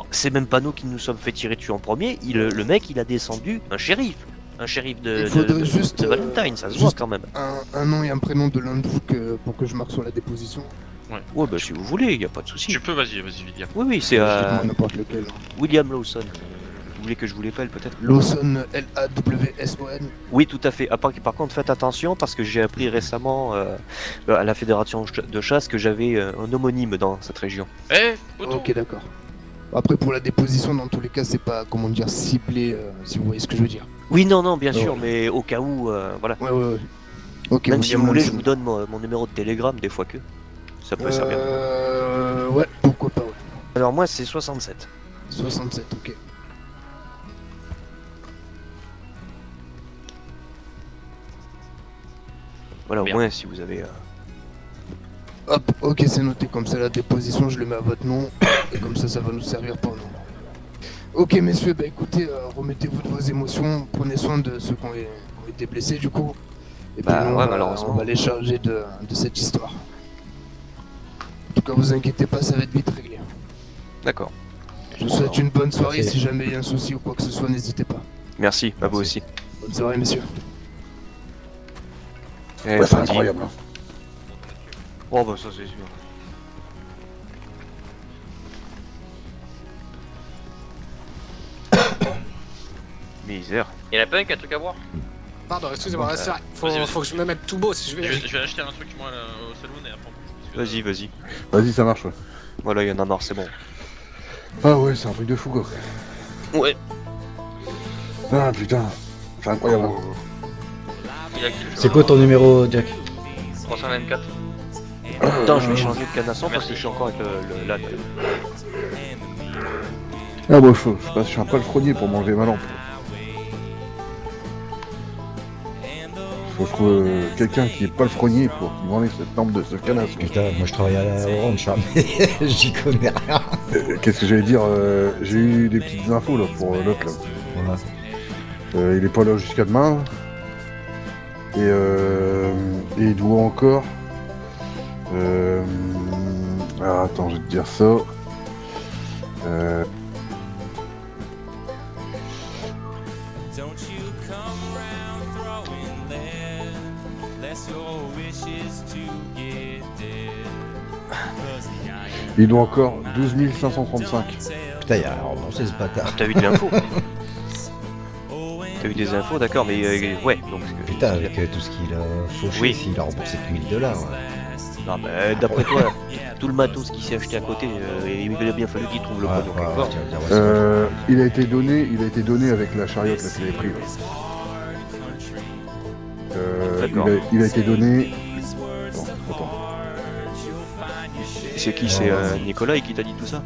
c'est même pas nous qui nous sommes fait tirer dessus en premier. Le mec, il a descendu un shérif de Valentine, ça se voit quand même. Un nom et un prénom de l'un de vous pour que je marque sur la déposition. Ouais, bah si vous voulez, y a pas de souci. Tu peux, vas-y, William. Oui, c'est n'importe lequel. William Lawson. Vous voulez que je vous l'appelle peut-être? Lawson, L-A-W-S-O-N. Oui, tout à fait. Par contre, faites attention parce que j'ai appris récemment à la fédération de chasse que j'avais un homonyme dans cette région. Ok, d'accord. Après, pour la déposition, dans tous les cas, c'est pas, comment dire, ciblé, si vous voyez ce que je veux dire. Oui, non, bien sûr, mais au cas où, voilà. Ouais. Ok, même si vous voulez, je vous donne mon numéro de télégramme, des fois que. Ça peut servir. Ouais, pourquoi pas, ouais. Alors, moi, c'est 67. 67, ok. Voilà, au moins, si vous avez... Hop, ok, c'est noté, comme ça la déposition, je le mets à votre nom, et comme ça va nous servir pour nous. Ok, messieurs, bah écoutez, remettez-vous de vos émotions, prenez soin de ceux qui ont été blessés, du coup. Et puis nous, malheureusement. on va les charger de cette histoire. En tout cas, vous inquiétez pas, ça va être vite réglé. D'accord. Je vous souhaite une bonne soirée, si jamais il y a un souci ou quoi que ce soit, n'hésitez pas. Merci, à vous aussi. Bonne soirée, messieurs. Ouais, c'est incroyable. Oh bah ça c'est sûr. Misère. Y'en a pas un qui a un truc à voir? Pardon, excusez-moi, c'est vrai. Faut que je me mette tout beau si je vais. Je vais acheter un truc moi au salon et après. Vas-y. Vas-y, ça marche, ouais. Voilà, il y en a marre, c'est bon. Ah ouais, c'est un truc de fou, quoi. Ouais. Ah putain, c'est incroyable. C'est quoi ton numéro, Jack? 324. Attends, je vais changer de canasson parce que je suis encore avec le LAN. Ah bon, je suis un palefrenier pour manger ma lampe. Faut que je trouve quelqu'un qui est palefrenier pour qui m'enlève cette lampe de ce canasson. Putain, moi je travaille à la Orange, mais j'y connais rien. Qu'est-ce que j'allais dire, j'ai eu des petites infos là pour l'autre là. Voilà. Il est pas là jusqu'à demain. Et il doit encore... Alors attends, je vais te dire ça. Il doit encore 12 535. Putain, il a remboursé ce bâtard. T'as eu de l'info? T'as eu des infos, d'accord, mais ouais, donc... Putain, avec tout ce qu'il a fauché, s'il a remboursé que $1000. Ouais. Non, mais d'après toi, tout le matos qui s'est acheté à côté, il a bien fallu qu'il trouve le pognon quelque part. Il a été donné avec la chariote là qu'il avait pris. Il a été donné... Attends. C'est qui? C'est Nicolas qui t'a dit tout ça?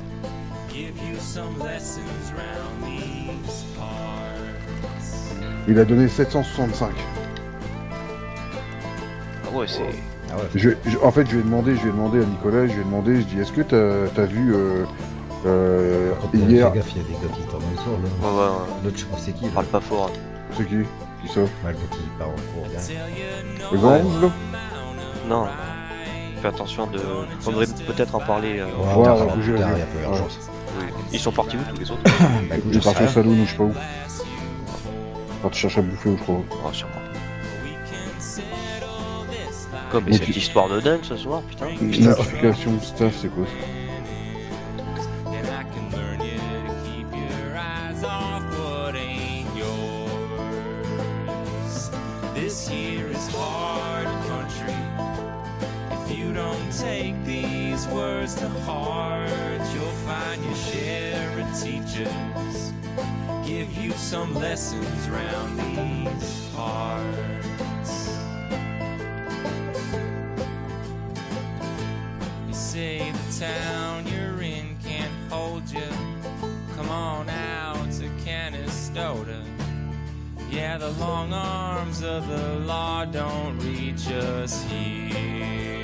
Il a donné 765. Ah ouais, c'est... Ah ouais. En fait, je lui ai demandé à Nicolas, je dis est-ce que t'as vu hier... Fais gaffe, il y a des gars qui tournent le soir là. Ouais. L'autre, je sais pas c'est qui. Parle pas fort. Hein. C'est qui? Qui ça? Ouais, le gars qui part en cours derrière. Le grand rouge là? Non. Fais attention de... Faudrait peut-être en parler... Ouais, on va bouger, il y a pas d'urgence. Oui. Ils sont partis où tous les autres? Bah écoute, il est parti au salon ou je sais pas où. Quand tu cherches à bouffer ou je crois. Oh, sûrement. Comme mais cette histoire de dingue ce soir, putain. Notification staff, c'est quoi? This year is hard country. If you don't take these words to heart, you'll find your share of teachers give you some lessons round these parts. You say the town you're in can't hold you. Come on out to Canis. Yeah, the long arms of the law don't reach us here.